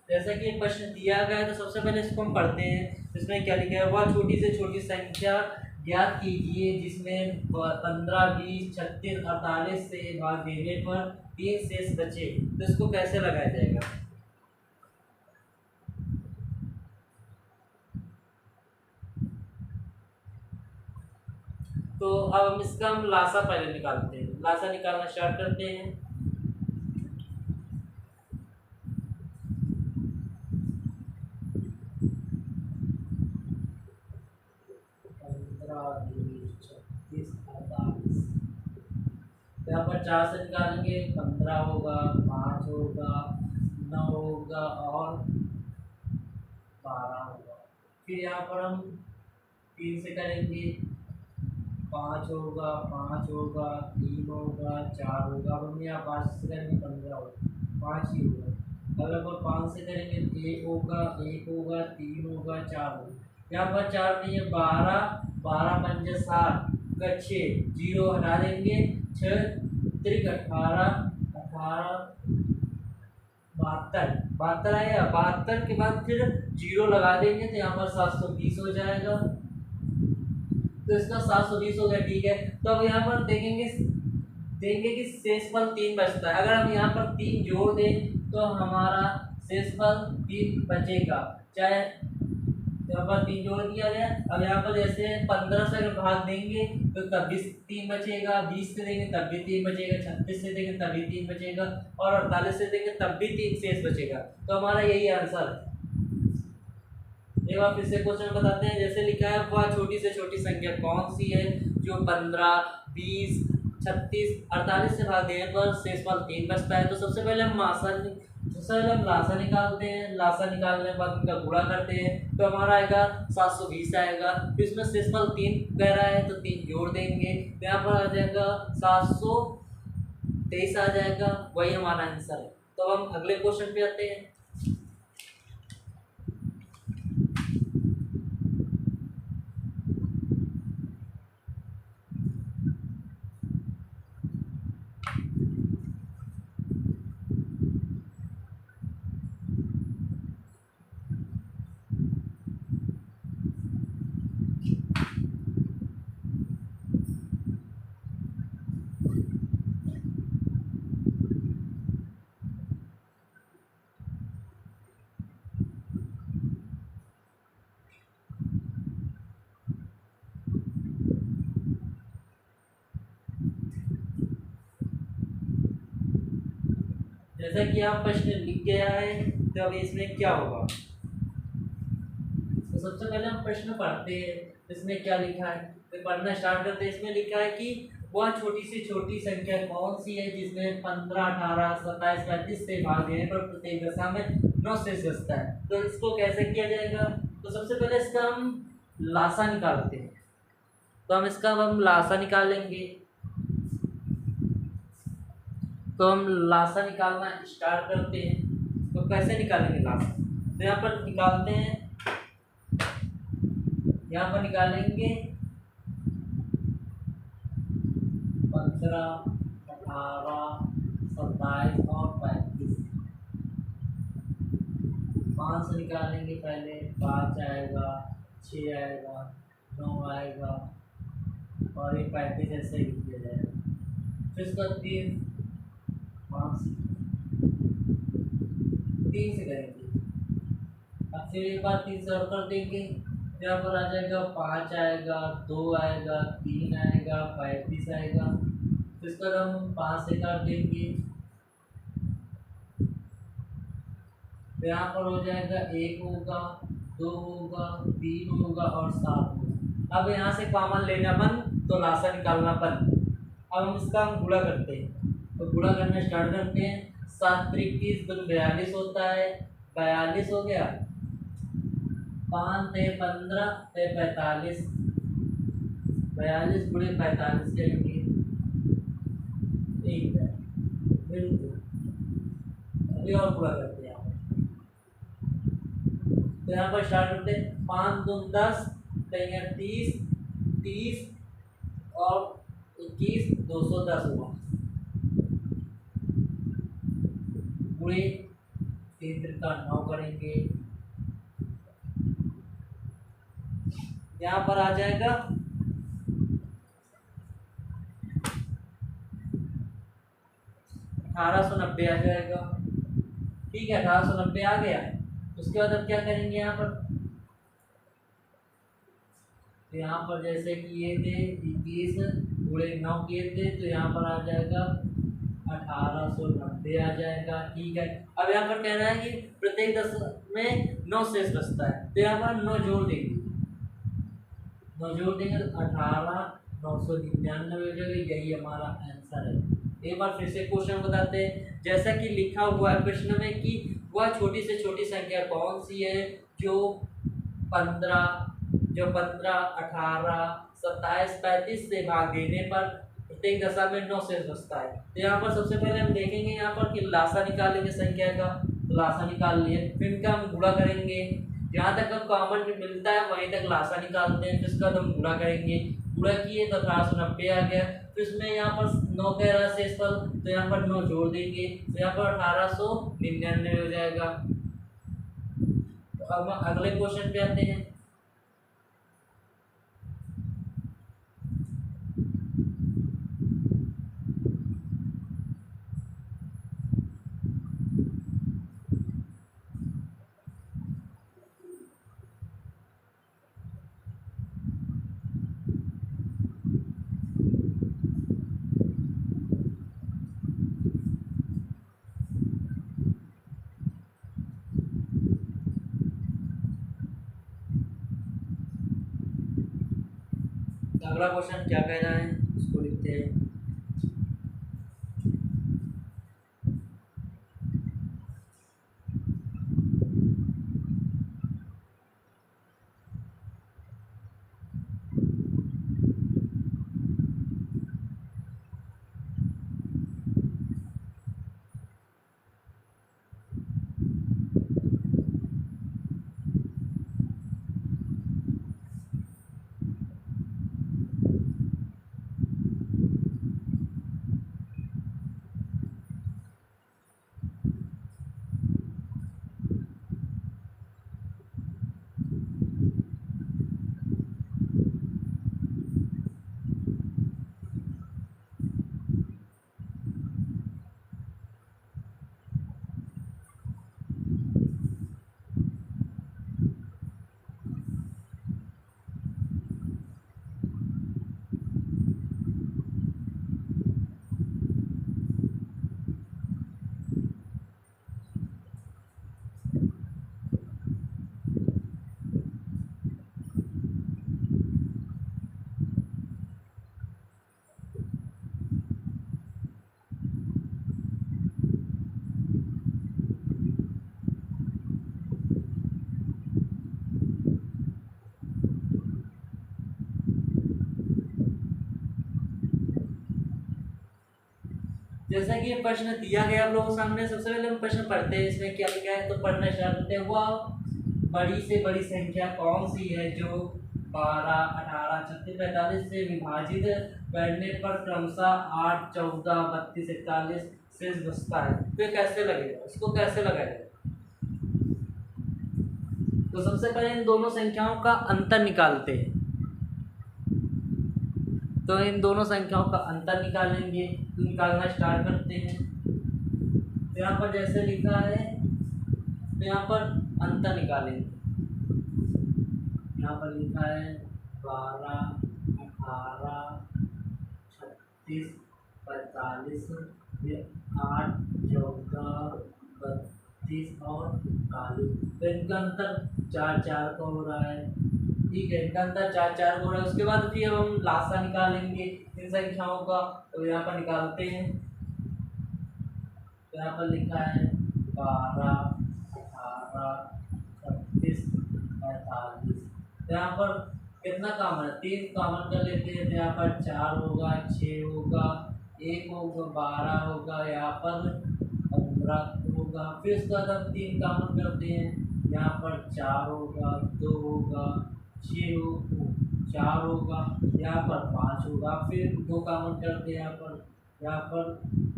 जैसा कि प्रश्न दिया गया है तो सबसे पहले इसको हम पढ़ते हैं। इसमें क्या लिखा है? वह छोटी से छोटी संख्या ज्ञात कीजिए जिसमें 15, 20, 36, 48 से भाग देने पर 3 शेष बचे। तो इसको कैसे लगाया जाएगा? तो अब हम इसका लासा पहले निकालते हैं। लासा निकालना स्टार्ट करते हैं। 15, 20, 36, 48। यहाँ पर 4 से निकालेंगे 15 होगा, 5 होगा, 9 होगा और 12 होगा। फिर यहाँ पर हम 3 से करेंगे, 5 होगा, 5 होगा, 3 होगा, 4 होगा। अब हम यहाँ 5 से करेंगे 15 होगा, 5 ही होगा। अगर हम 5 से करेंगे 1 होगा, 1 होगा, 3 होगा, 4 होगा। यहाँ पर 4 नहीं है, 12, 12 पंजे 7 का 6, 0 हटा देंगे, 6 त्रिक 18, 18 72, 72 आएगा। 72 के बाद फिर 0 लगा देंगे तो यहाँ पर 720 हो जाएगा। तो इसका 720 हो गया, ठीक है। तो अब यहाँ पर देखेंगे कि शेषफल 3 बचता है। अगर हम यहाँ पर 3 जोड़ दें तो हमारा शेषफल 3 बचेगा। चाहे यहाँ पर 3 जोड़ दिया गया। अब यहाँ पर जैसे 15 से अगर भाग देंगे तो तब भी 3 बचेगा, 20 से देंगे तब भी 3 बचेगा, 36 से देंगे तब भी 3 बचेगा और 48 से देंगे तब भी 3 शेष बचेगा। तो हमारा यही आंसर है। एक बार फिर से क्वेश्चन बताते हैं। जैसे लिखा है, वह छोटी से छोटी संख्या कौन सी है जो 15, 20, 36, 48 से भाग देने पर शेषफल 3 बचता है। तो सबसे पहले हम लासा निकालते हैं। लासा निकालने के बाद उनका गुणा करते हैं तो हमारा आएगा 720 आएगा। फिर इसमें शेषफल 3 कह रहा है तो 3 जोड़ देंगे तो यहाँ पर आ जाएगा 723 आ जाएगा। वही हमारा आंसर है। तो हम अगले क्वेश्चन पे आते हैं। जैसा कि आप प्रश्न लिख के आए, तो अब इसमें क्या होगा। तो सबसे पहले हम प्रश्न पढ़ते हैं, इसमें क्या लिखा है। तो पढ़ना स्टार्ट करते हैं। इसमें लिखा है कि वह छोटी से छोटी संख्या कौन सी है जिसमें 15, 18, 27, 35 से भाग देने पर प्रत्येक दशा में 9 शेष बचता है। तो इसको कैसे किया जाएगा। तो सबसे पहले इसका हम लासा निकालते हैं। तो हम लासा निकालेंगे। तो हम लासा निकालना स्टार्ट करते हैं। तो कैसे निकालेंगे लासा। तो यहाँ पर निकालते हैं, यहाँ पर निकालेंगे 15, 18, 27 और 35। 5 से निकालेंगे पहले, 5 आएगा, 6 आएगा, 9 आएगा और ये 35 ऐसे ही लिख दिया जाएगा। फिर इसका 3, 5, 3 से करेंगे। अब फिर एक बार 3 से और कर देंगे। यहाँ पर आ जाएगा 5 आएगा, 2 आएगा, 3 आएगा, 35 आएगा। तो इसका हम 5 से कर देंगे। तो यहाँ पर हो जाएगा 1 होगा, 2 होगा, 3 होगा और 7 होगा। अब यहाँ से कॉमन लेना बंद, तो लासा निकालना बंद। अब हम इसका गुणा करते हैं। तो गुणा करना स्टार्ट करते हैं। 7 × 21 तो 42 होता है, 42 हो गया। 5 × 15 × 45, 42 × 45 करेंगे। ठीक है, बिल्कुल। अभी और पूरा करते हैं। तो यहाँ पर स्टार्ट करते हैं। 5 × 2 = 10, 30, 30 और 21, 210 हुआ। पूरे 3 × 9 करेंगे। यहाँ पर आ जाएगा 1890 आ जाएगा। ठीक है, 1890 आ गया। उसके बाद अब क्या करेंगे यहाँ पर। तो यहाँ पर जैसे कि ये थे 21 × 9 किए थे, तो यहाँ पर आ जाएगा 1890 आ जाएगा। ठीक है, अब यहाँ पर कह रहा है कि प्रत्येक दशा में 9 शेष बचता है। तो यहाँ पर 9 जोड़ देंगे, 9 जोड़ देंगे तो 18, 999 हो जाएगा। यही हमारा आंसर है। एक बार फिर से क्वेश्चन बताते हैं। जैसा कि लिखा हुआ है प्रश्न में कि वह छोटी से छोटी संख्या कौन सी है जो 15, 18, 27, 35 से भाग देने पर प्रत्येक दशा में 9 शेष बचता है। तो यहाँ पर सबसे पहले हम देखेंगे यहाँ पर कि लासा निकालेंगे संख्या का। तो लासा निकाल लिए, फिर इनका हम गुणा करेंगे। जहाँ तक हम कॉमन मिलता है वहीं तक लासा निकालते हैं। फिर इसका हम गुणा करेंगे। गुणा किए तो 1890 आ गया। फिर इसमें यहाँ पर 9 कह रहा है शेषफल, तो यहाँ पर 9 जोड़ देंगे। तो यहाँ पर 1899 हो जाएगा। तो अब हम अगले क्वेश्चन पे आते हैं। अगला क्वेश्चन क्या कह रहा है उसको लिखते हैं। जैसा कि ये प्रश्न दिया गया आप लोगों के सामने, सबसे पहले हम प्रश्न पढ़ते हैं इसमें क्या लिखा है, तो पढ़ना स्टार्ट करते हैं। वह बड़ी से बड़ी संख्या कौन सी है जो 12, 18, 36, 45 से विभाजित करने पर क्रमशः 8, 14, 32, 41 शेष बचता है। तो ये कैसे लगेगा, इसको कैसे लगाएगा? तो सबसे पहले इन दोनों संख्याओं का अंतर निकालते हैं। तो इन दोनों संख्याओं का अंतर निकालेंगे, तो निकालना स्टार्ट करते हैं। तो यहाँ पर जैसे लिखा है, तो यहाँ पर अंतर निकालेंगे। यहाँ पर लिखा है 12, 18, 36, 45, 8, 14, 32 और 41। तो इनका अंतर 4 का हो रहा है। ठीक है, इनका अंतर 4 का हो रहा है। उसके बाद फिर हम लासा निकालेंगे इन संख्याओं का। तो यहाँ पर निकालते हैं। तो यहाँ पर लिखा है 12, 18, 36, 45। तो यहाँ पर कितना कॉमन है, 3 कॉमन कर लेते हैं। तो यहाँ पर 4 होगा, 6 होगा, 1 होगा, 12 होगा, यहाँ पर 15 होगा। फिर उसके बाद हम 3 कॉमन करते हैं। यहाँ पर 4 होगा, 2 होगा, 6 होगा, 4 होगा, यहाँ पर 5 होगा। फिर 2 कॉमन करते हैं। यहाँ पर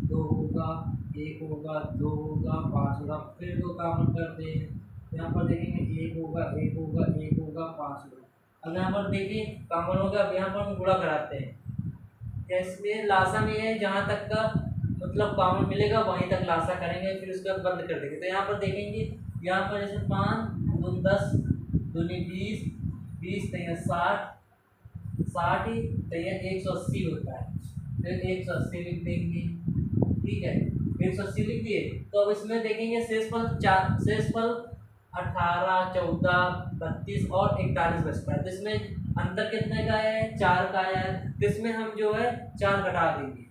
2 होगा, 1 होगा, 2 होगा, 5 होगा। फिर 2 कॉमन करते हैं। यहाँ पर देखेंगे 1 होगा, 1 होगा, 1 होगा, 5 होगा। अब यहाँ पर देखिए कॉमन होगा। अब यहाँ पर हम गुणा कराते हैं। इसमें लासा में है, जहाँ तक का मतलब कॉमन मिलेगा वहीं तक लासा करेंगे, फिर उसके बाद बंद कर देंगे। तो यहाँ पर देखेंगे, यहाँ पर जैसे 5 दूनी 10, दूनी 20, 20 तैयार 60, 60 ही तैयार 180 होता है। फिर 180 लिख देंगे। ठीक है, 180 लिख दिए। तो अब इसमें देखेंगे शेषफल 18, 14, 32 और 41 बचता है। तो इसमें अंतर कितने का है, 4 का है। तो इसमें हम जो है 4 घटा देंगे।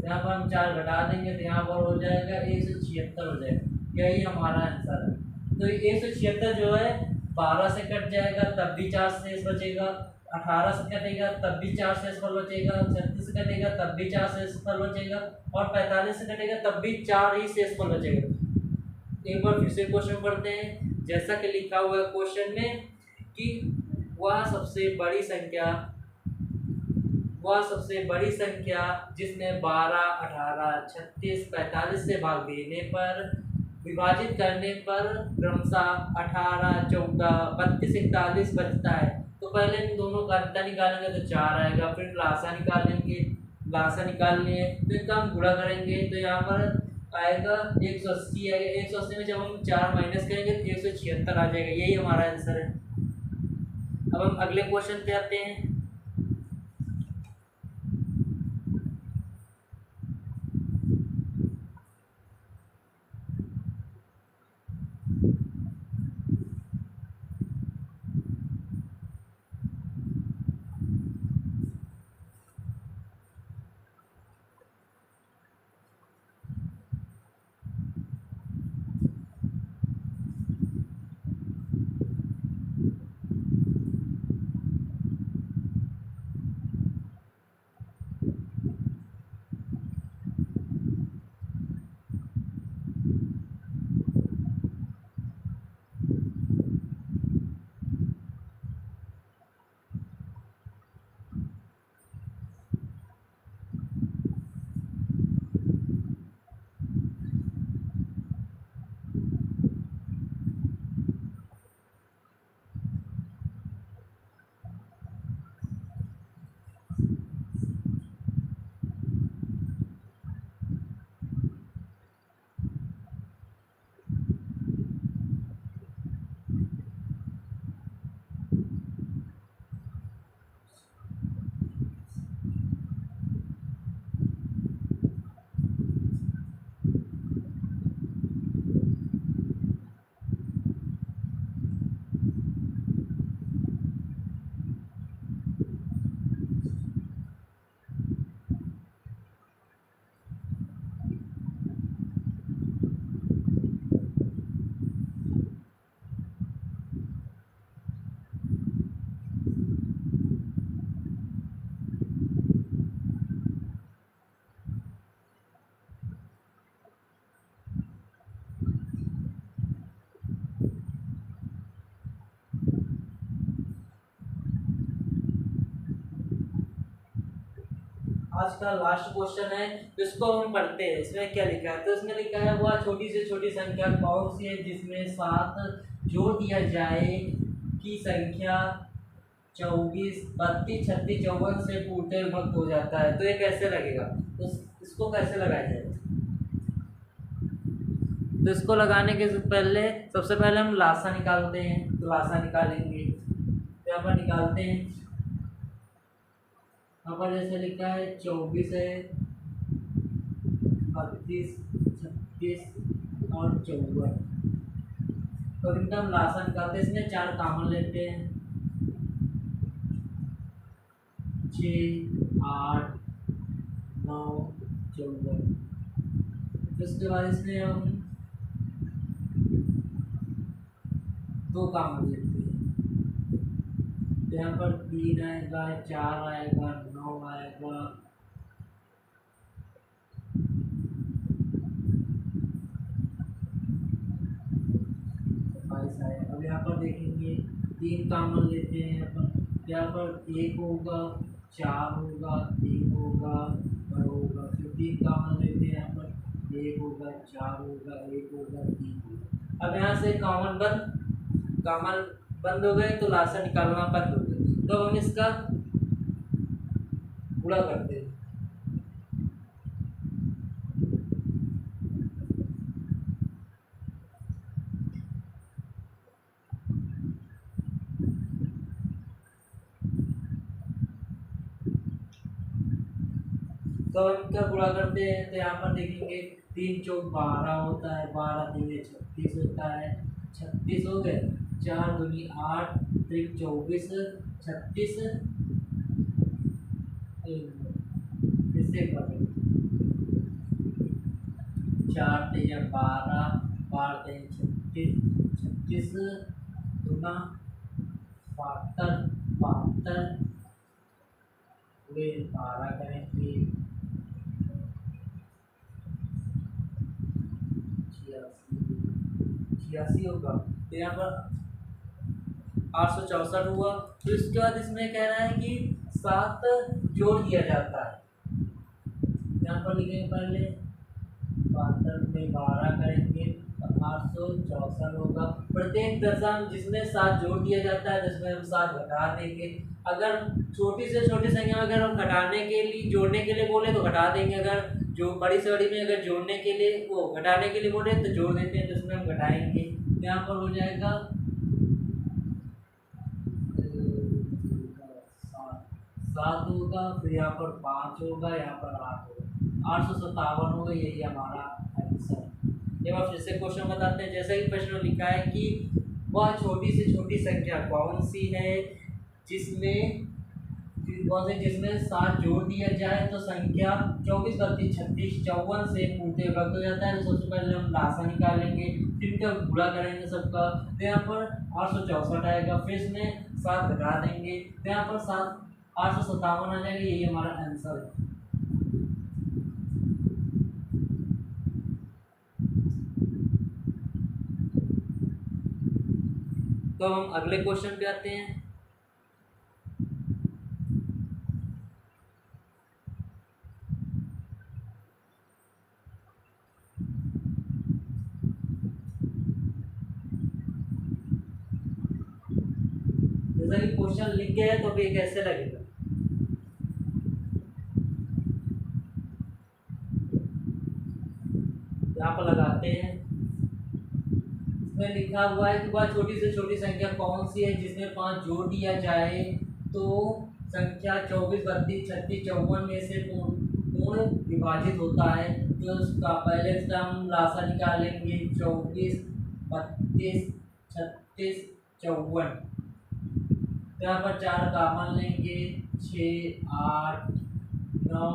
यहाँ पर हम 4 घटा देंगे, तो यहाँ पर हो जाएगा 176 हो जाएगा। यही हमारा आंसर है। तो 176 जो है 12 से कट जाएगा, तब भी 4 शेष बचेगा। 18 से कटेगा तब भी 4 शेषफल बचेगा। 36 से कटेगा तब भी 4 शेषफल बचेगा। और 45 से कटेगा तब भी 4 ही शेषफल बचेगा। एक बार फिर से क्वेश्चन पढ़ते हैं। जैसा कि लिखा हुआ है क्वेश्चन में कि वह सबसे बड़ी संख्या जिसमें 12, 18, 36, 45 से भाग देने पर विभाजित करने पर क्रमशः 18, 14, 32, 41 बचता है। तो पहले इन दोनों का अंतर निकालेंगे तो 4 आएगा। फिर लासा निकालेंगे, लासा निकालने तो इनका हम गुणा करेंगे। तो यहाँ पर आएगा 180 आएगा। 180 में जब हम 4 माइनस करेंगे तो 176 आ जाएगा। यही हमारा आंसर है। अब हम अगले क्वेश्चन पे आते हैं। आज का लास्ट क्वेश्चन है, इसको हम पढ़ते हैं। इसमें क्या लिखा है? तो इसमें लिखा है वह छोटी से छोटी संख्या कौन सी है जिसमें 7 जोड़ दिया जाए की संख्या 24, 32, 36, 54 से टूटे वक्त हो जाता है। तो ये कैसे लगेगा? तो इसको कैसे लगाया जाए? तो इसको लगाने के पहले सबसे पहले हम लासा निकालते हैं। तो लासा निकालेंगे, तो यहाँ पर निकालते हैं। यहाँ पर जैसे लिखा है 24 है, 32, 36 और 54। तो इनका हम लासा निकालते हैं। इसमें 4 कॉमन लेते हैं, 6, 8, 9, 54। उसके बाद इसमें हम 2 कॉमन लेते हैं। तो यहाँ पर 3 आएगा, 4 आएगा, 9 आएगा, 22 आएगा। अब यहाँ पर देखेंगे 3 कॉमन लेते हैं। यहाँ पर 1 होगा, 4 होगा, 3 होगा और होगा। फिर 3 कॉमन लेते हैं। यहाँ पर 1 होगा, 4 होगा, 1 होगा, 3 होगा। अब यहाँ से कॉमन बंद हो गए तो लासा निकालना बंद हो गया। तो हम इसका गुणा करते हैं। तो हम क्या गुणा करते हैं? तो यहाँ पर देखेंगे 3 चौक 12 होता है, 12 दूनी 36 होता है, 36 हो गए, 4 दूनी 8, 3 24, 36 इससे 4 3 12, 12 3 36, 36 दूना 72, 72 पूरे 12 करेंगे, 86 होगा। तो यहाँ पर 864 हुआ। तो इसके बाद इसमें कह रहा है कि 7 जोड़ दिया जाता है। यहाँ पर लिखेंगे पहले 72 में 12 करेंगे तो 864 होगा। प्रत्येक दशमलव जिसमें 7 जोड़ दिया जाता है जिसमें हम 7 घटा देंगे। अगर छोटी से छोटी संख्या में अगर हम घटाने के लिए जोड़ने के लिए बोले तो घटा देंगे, अगर जो बड़ी से बड़ी में अगर जोड़ने के लिए वो घटाने के लिए बोले तो जोड़ देते हैं, तो इसमें हम घटाएंगे। यहाँ पर हो जाएगा 7 होगा, फिर यहाँ पर 5 होगा, यहाँ पर 8 होगा, 857 होगा। यही हमारा आंसर। एक बार फिर से क्वेश्चन बताते हैं। जैसा कि प्रश्न लिखा है कि वह छोटी से छोटी संख्या कौन सी है जिसमें 7 जोड़ दिया जाए तो संख्या 24, 32, 36, 54 से पूर्ति विभक्त हो जाता है। तो सबसे पहले हम लासा निकालेंगे, फिर क्या गुणा करेंगे सबका। तो यहाँ पर 864 आएगा, फिर इसमें 7 घटा देंगे, तो यहाँ पर 857 आ जाएगा। यही हमारा आंसर है। तो हम अगले क्वेश्चन पे आते हैं। जैसा कि क्वेश्चन लिख गया है तो भी कैसे लगेगा? यहाँ पर लगाते हैं। इसमें लिखा हुआ है कि वह छोटी से छोटी संख्या कौन सी है जिसमें 5 जोड़ दिया जाए तो संख्या 24, 32, 36, 54 में से पूर्ण विभाजित होता है। तो उसका पहले इसका हम लासा निकालेंगे 24, 32, 36, 54। यहाँ पर 4 कॉमन लेंगे, 6, 8, 9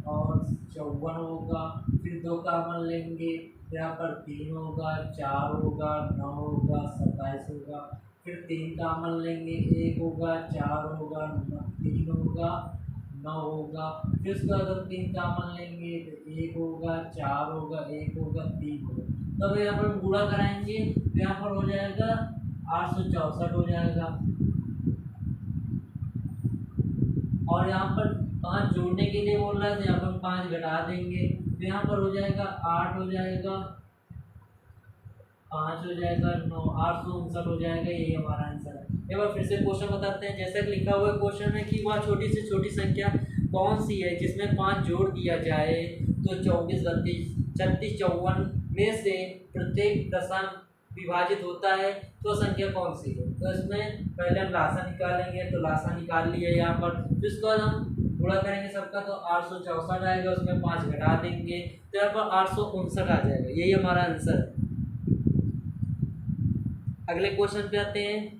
और 54 होगा। फिर 2 कॉमन लेंगे, यहाँ पर 3 होगा, 4 होगा, 9 होगा, 27 होगा। फिर 3 कॉमन लेंगे, 1 होगा, 4 होगा, 3 होगा, 9 होगा। फिर उसके बाद हम 3 कॉमन लेंगे तो 1 होगा, 4 होगा, 1 होगा, 3 होगा। तब यहाँ पर गुणा कराएंगे तो यहाँ पर हो जाएगा 864 हो जाएगा। और यहाँ पर 5 जोड़ने के लिए बोल रहा है तो यहाँ पर हम 5 घटा देंगे, तो यहाँ पर हो जाएगा 8 हो जाएगा, 5 हो जाएगा 9, 859 हो जाएगा। यही हमारा आंसर है। एक बार फिर से क्वेश्चन बताते हैं। जैसा कि लिखा हुआ है क्वेश्चन में कि वह छोटी से छोटी संख्या कौन सी है जिसमें 5 जोड़ दिया जाए तो 24, 32, 36, 54 में से प्रत्येक दशमलव विभाजित होता है, तो संख्या कौन सी है। तो इसमें पहले हम लासा निकालेंगे, तो लासा निकाल लिया यहाँ पर, जिसको हम गुणा करेंगे सबका तो 864 आएगा, उसमें 5 घटा देंगे तो यहाँ पर 859 आ जाएगा। यही हमारा आंसर है। अगले क्वेश्चन पे आते हैं।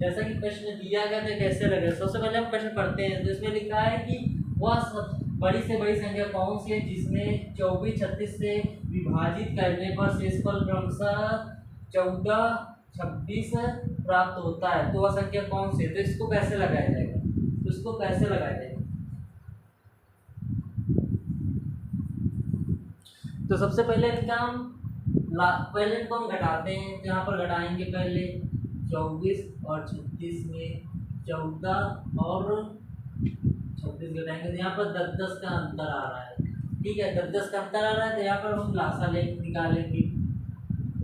जैसा कि प्रश्न दिया गया तो कैसे लगे, सबसे पहले हम प्रश्न पढ़ते हैं। तो इसमें लिखा है कि वह सब बड़ी से बड़ी संख्या कौन सी है जिसमें 24, 36 से विभाजित करने पर शेषफल क्रमशः 14, 26 प्राप्त होता है, तो वह संख्या कौन सी है। तो इसको कैसे लगाया जाएगा, तो इसको कैसे लगाया जाएगा। तो सबसे पहले इनका हम पहले इनको हम घटाते हैं, तो यहाँ पर घटाएंगे पहले 24 और 36 में 14 और 26 घटाएंगे, तो यहाँ पर 10-10 का अंतर आ रहा है। ठीक है, 10-10 का अंतर आ रहा है, तो यहाँ पर हम लासा ले निकालेंगे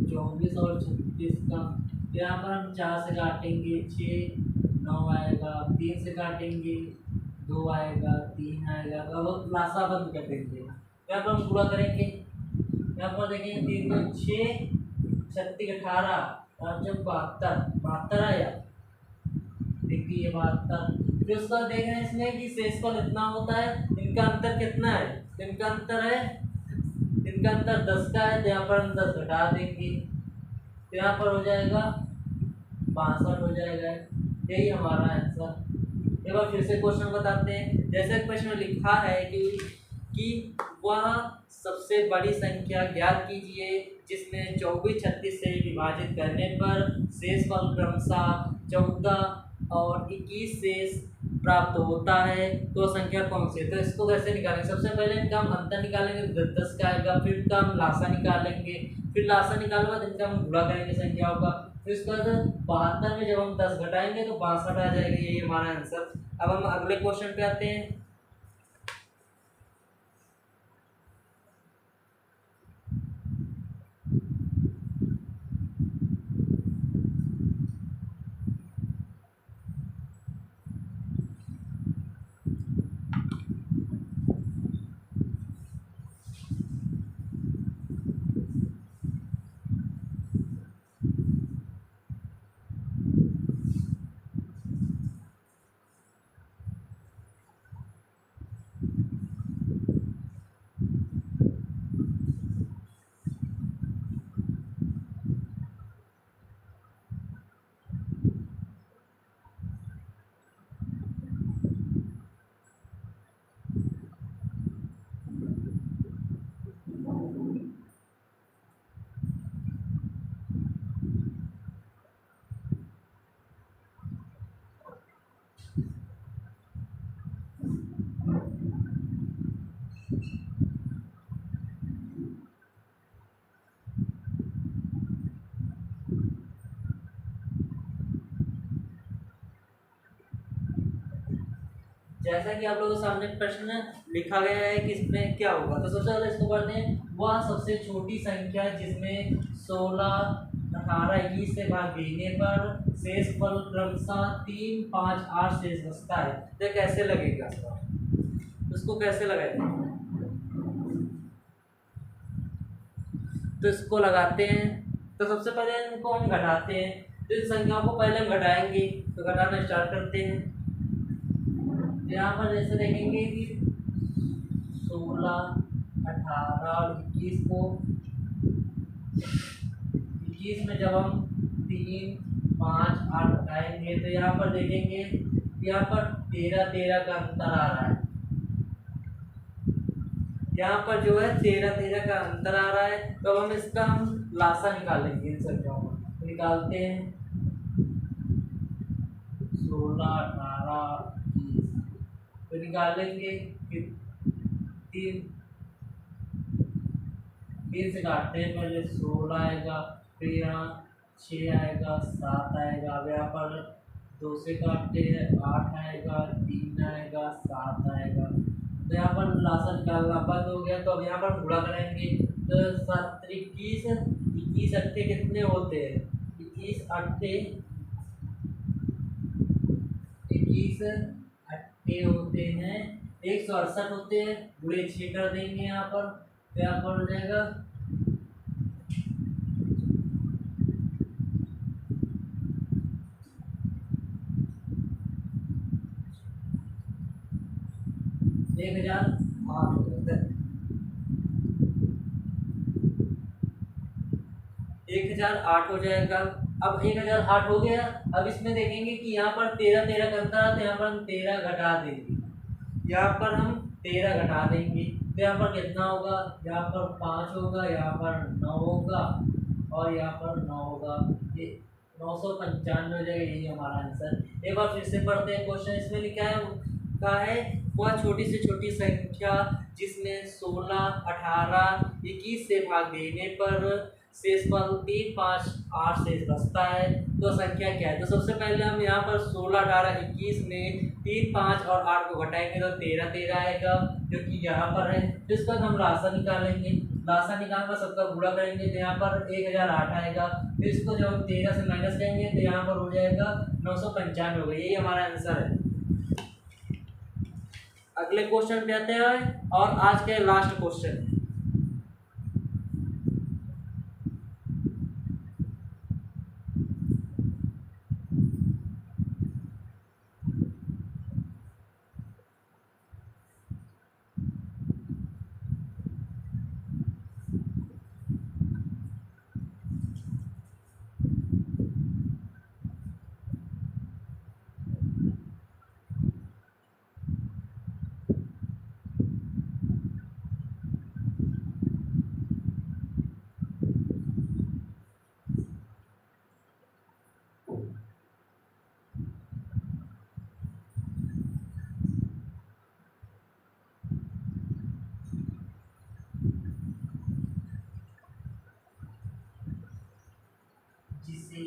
24 और 36 का। तो यहाँ पर हम 4 से काटेंगे 6, 9 आएगा, 3 से काटेंगे 2 आएगा, 3 आएगा, अब लासा बंद कर देंगे। यहाँ पर हम पूरा करेंगे, यहाँ पर देखेंगे 3 को 6, 36, 18 और जब 72 आया, देखिए 72। फिर उसका देख रहे हैं इसमें कि शेषफल इतना होता है, इनका अंतर कितना है, इनका अंतर 10 का है, तो यहाँ पर हम 10 घटा देंगे, तो यहाँ पर हो जाएगा 62 हो जाएगा। यही हमारा आंसर। एक बार फिर से क्वेश्चन बताते हैं। जैसे प्रश्न लिखा है कि वह सबसे बड़ी संख्या ज्ञात कीजिए जिसमें 24, 36 से विभाजित करने पर शेषफल क्रमशः 14 और 21 शेष प्राप्त होता है, तो संख्या कौन सी है। तो इसको कैसे निकालेंगे, सबसे पहले इनका हम अंतर निकालेंगे, 10-10 का आएगा, फिर इनका हम लासा निकालेंगे, फिर लासा निकालने के बाद इनका हम गुणा करेंगे संख्याओं का, फिर इसके बाद 72 में जब हम 10 घटाएंगे तो 62 आ जाएगा। यही हमारा आंसर। अब हम अगले क्वेश्चन पे आते हैं। जैसा कि आप लोगों के सामने प्रश्न लिखा गया है कि इसमें क्या होगा, तो सबसे पहले इसको पढ़ते हैं। वह सबसे छोटी संख्या जिसमें 16, 18, 21 से भाग देने पर शेष फल क्रमशः 3, 5, 8 शेष बचता है, तो कैसे लगेगा सवाल, इसको कैसे लगाएंगे? तो इसको लगाते हैं। तो सबसे पहले इनको हम घटाते हैं, तो इस संख्याओं को पहले हम घटाएंगे, तो घटाना स्टार्ट करते हैं। यहाँ पर जैसे देखेंगे कि 16, 18 और 21 को 21 में जब हम 3, 5, 8 घटाएंगे तो यहाँ पर देखेंगे यहाँ पर 13, 13 का अंतर आ रहा है। यहाँ पर जो है 13, 13 का अंतर आ रहा है। तो हम इसका लासा निकालेंगे, इन संख्याओं को निकालते हैं। 16, 18, 20 तो निकालेंगे कि 3 से काटते हैं। पहले 16 आएगा, फिर यहाँ 6 आएगा, 7 आएगा। अब यहाँ पर 2 से काटते हैं, 8 आएगा, 3 आएगा, 7 आएगा। तो यहाँ पर लासा निकालना बंद हो गया। तो अब यहाँ पर गुणा करेंगे, तो 7, 21, 21 अट्ठे कितने होते हैं? 21 अट्ठे 21 होते हैं 168 होते हैं। गुणे 6 कर देंगे यहाँ पर, तो यहाँ पर हो जाएगा 1008 हो जाता है। 1008 हो जाएगा। अब 1008 हो गया। अब इसमें देखेंगे कि यहाँ पर 13, 13 का अंतर है, तो यहाँ पर हम 13 घटा देंगे। यहाँ पर हम 13 घटा देंगे, तो यहाँ पर कितना होगा? यहाँ पर 5 होगा, यहाँ पर 9 होगा और यहाँ पर 9 होगा। ये 995 हो जाएगा, यही हमारा आंसर। एक बार फिर से पढ़ते हैं क्वेश्चन। इसमें लिखा है कहा है वह छोटी से छोटी संख्या जिसमें 16, 18, 21 से भाग देने पर शेषफल 3, 5, 8 शेष बचता है, तो संख्या क्या है? तो सबसे पहले हम यहाँ पर 16, 18, 21 में 3, 5 और 8 को घटाएंगे तो 13, 13 आएगा, जो कि यहाँ पर है। तो इसका हम लासा निकालेंगे। लासा निकालकर सबका गुणा करेंगे तो यहाँ पर 1008 आएगा। फिर इसको जब हम 13 से माइनस करेंगे तो यहाँ पर हो जाएगा 995 होगा। यही हमारा आंसर है। अगले क्वेश्चन पे आते हैं और आज के लास्ट क्वेश्चन। जिसे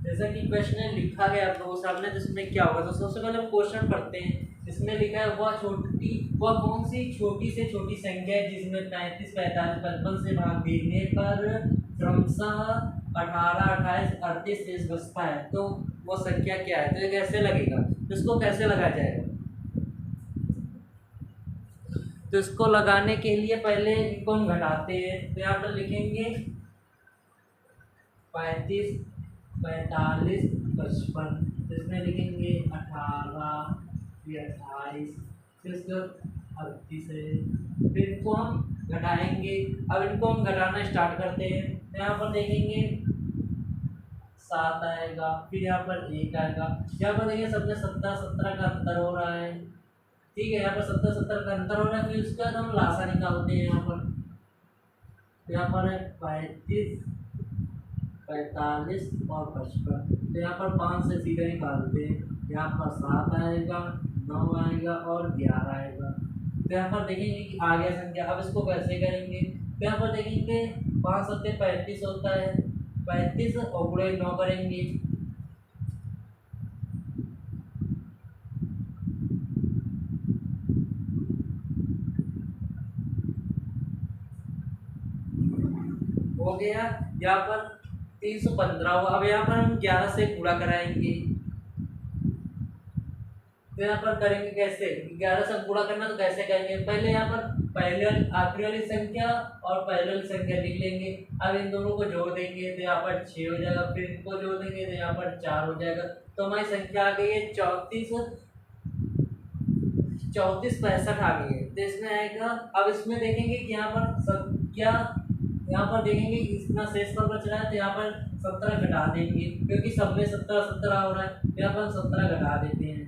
जैसा कि क्वेश्चन लिखा गया आप लोगों के सामने, जिसमें क्या होगा? तो सबसे पहले हम क्वेश्चन पढ़ते हैं। इसमें लिखा है वह कौन सी छोटी से छोटी संख्या है जिसमें 35, 45, 55 से भाग देने पर क्रमशः 18, 28, 38 शेष बचता है, तो वो संख्या क्या है? तो ये कैसे लगेगा? तो इसको कैसे लगाया जाएगा? तो इसको लगाने के लिए पहले इनको हम घटाते हैं। तो यहाँ पर लिखेंगे 35, 45, 55, इसमें लिखेंगे 18, फिर 28, फिर इसके 38 है। फिर इनको हम घटाएंगे। अब इनको हम घटाना स्टार्ट करते हैं। यहाँ पर देखेंगे 7 आएगा, फिर यहाँ पर 1 आएगा। यहाँ पर देखिए सबसे 17 का अंतर हो रहा है। ठीक है, यहाँ पर 17 का अंतर हो रहा है। फिर उसके बाद हम लासा निकालते हैं। यहाँ पर है 35, 45 और 55। तो यहाँ पर 5 से सीधे निकालते हैं। यहाँ पर 7 आएगा, 9 आएगा और 11 आएगा। तो यहाँ पर देखेंगे कि आ गया संख्या। अब इसको कैसे करेंगे? तो यहाँ पर देखेंगे 5 सत्ते 35 होता है, 35 और गुणे 9 करेंगे। हो गया। यहाँ पर 315 हुआ। अब यहाँ पर हम 11 से गुणा कराएंगे। तो यहाँ पर करेंगे कैसे? 11 से गुणा करना तो कैसे करेंगे? पहले यहाँ पर पहले आखिरी वाली संख्या और पहले वाली संख्या लिख लेंगे। अब इन दोनों को जोड़ देंगे तो यहाँ पर 6 हो जाएगा, फिर इनको जोड़ देंगे तो यहाँ पर 4 हो जाएगा। तो हमारी संख्या आ गई है 34 65 आ गई है। तो इसमें आएगा। अब इसमें देखेंगे कि यहाँ पर संख्या, यहाँ पर देखेंगे इतना शेष पर बच रहा है, तो यहाँ पर 17 घटा देंगे क्योंकि सब में 17 हो रहा है। तो यहाँ पर 17 घटा देते हैं।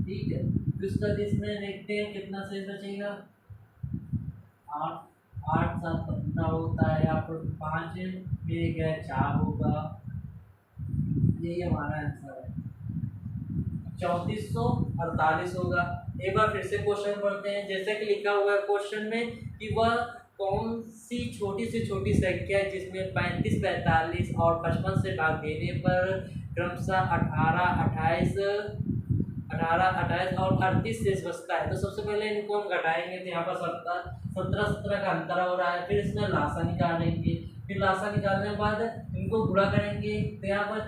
ठीक है, फिर उसका इसमें देखते हैं कितना शेष बचेगा। 8 7 15 होता है। यहाँ पर 5 में गया 4 होगा। यही हमारा आंसर है, 3448 होगा। एक बार फिर से क्वेश्चन पढ़ते हैं। जैसे कि लिखा हुआ है क्वेश्चन में कि वह कौन सी छोटी से छोटी संख्या है जिसमें 35 45 और 55 से भाग देने पर क्रमशः 18 28 और 38 शेष बचता है। तो सबसे पहले इनको हम घटाएंगे। तो यहाँ पर 17 का अंतर हो रहा है। फिर इसमें लासा निकालेंगे। फिर लासा निकालने के बाद इनको गुणा करेंगे। तो यहाँ पर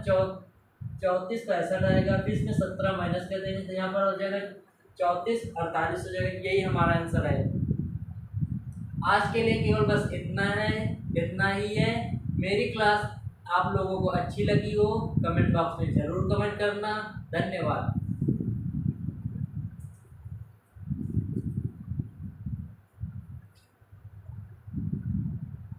34 65 आएगा। फिर इसमें 17 माइनस कर देंगे तो यहाँ पर हो जाएगा 34 48 हो जाएगा। यही हमारा आंसर है। आज के लिए केवल बस इतना ही है। मेरी क्लास आप लोगों को अच्छी लगी हो कमेंट बॉक्स में ज़रूर कमेंट करना। धन्यवाद।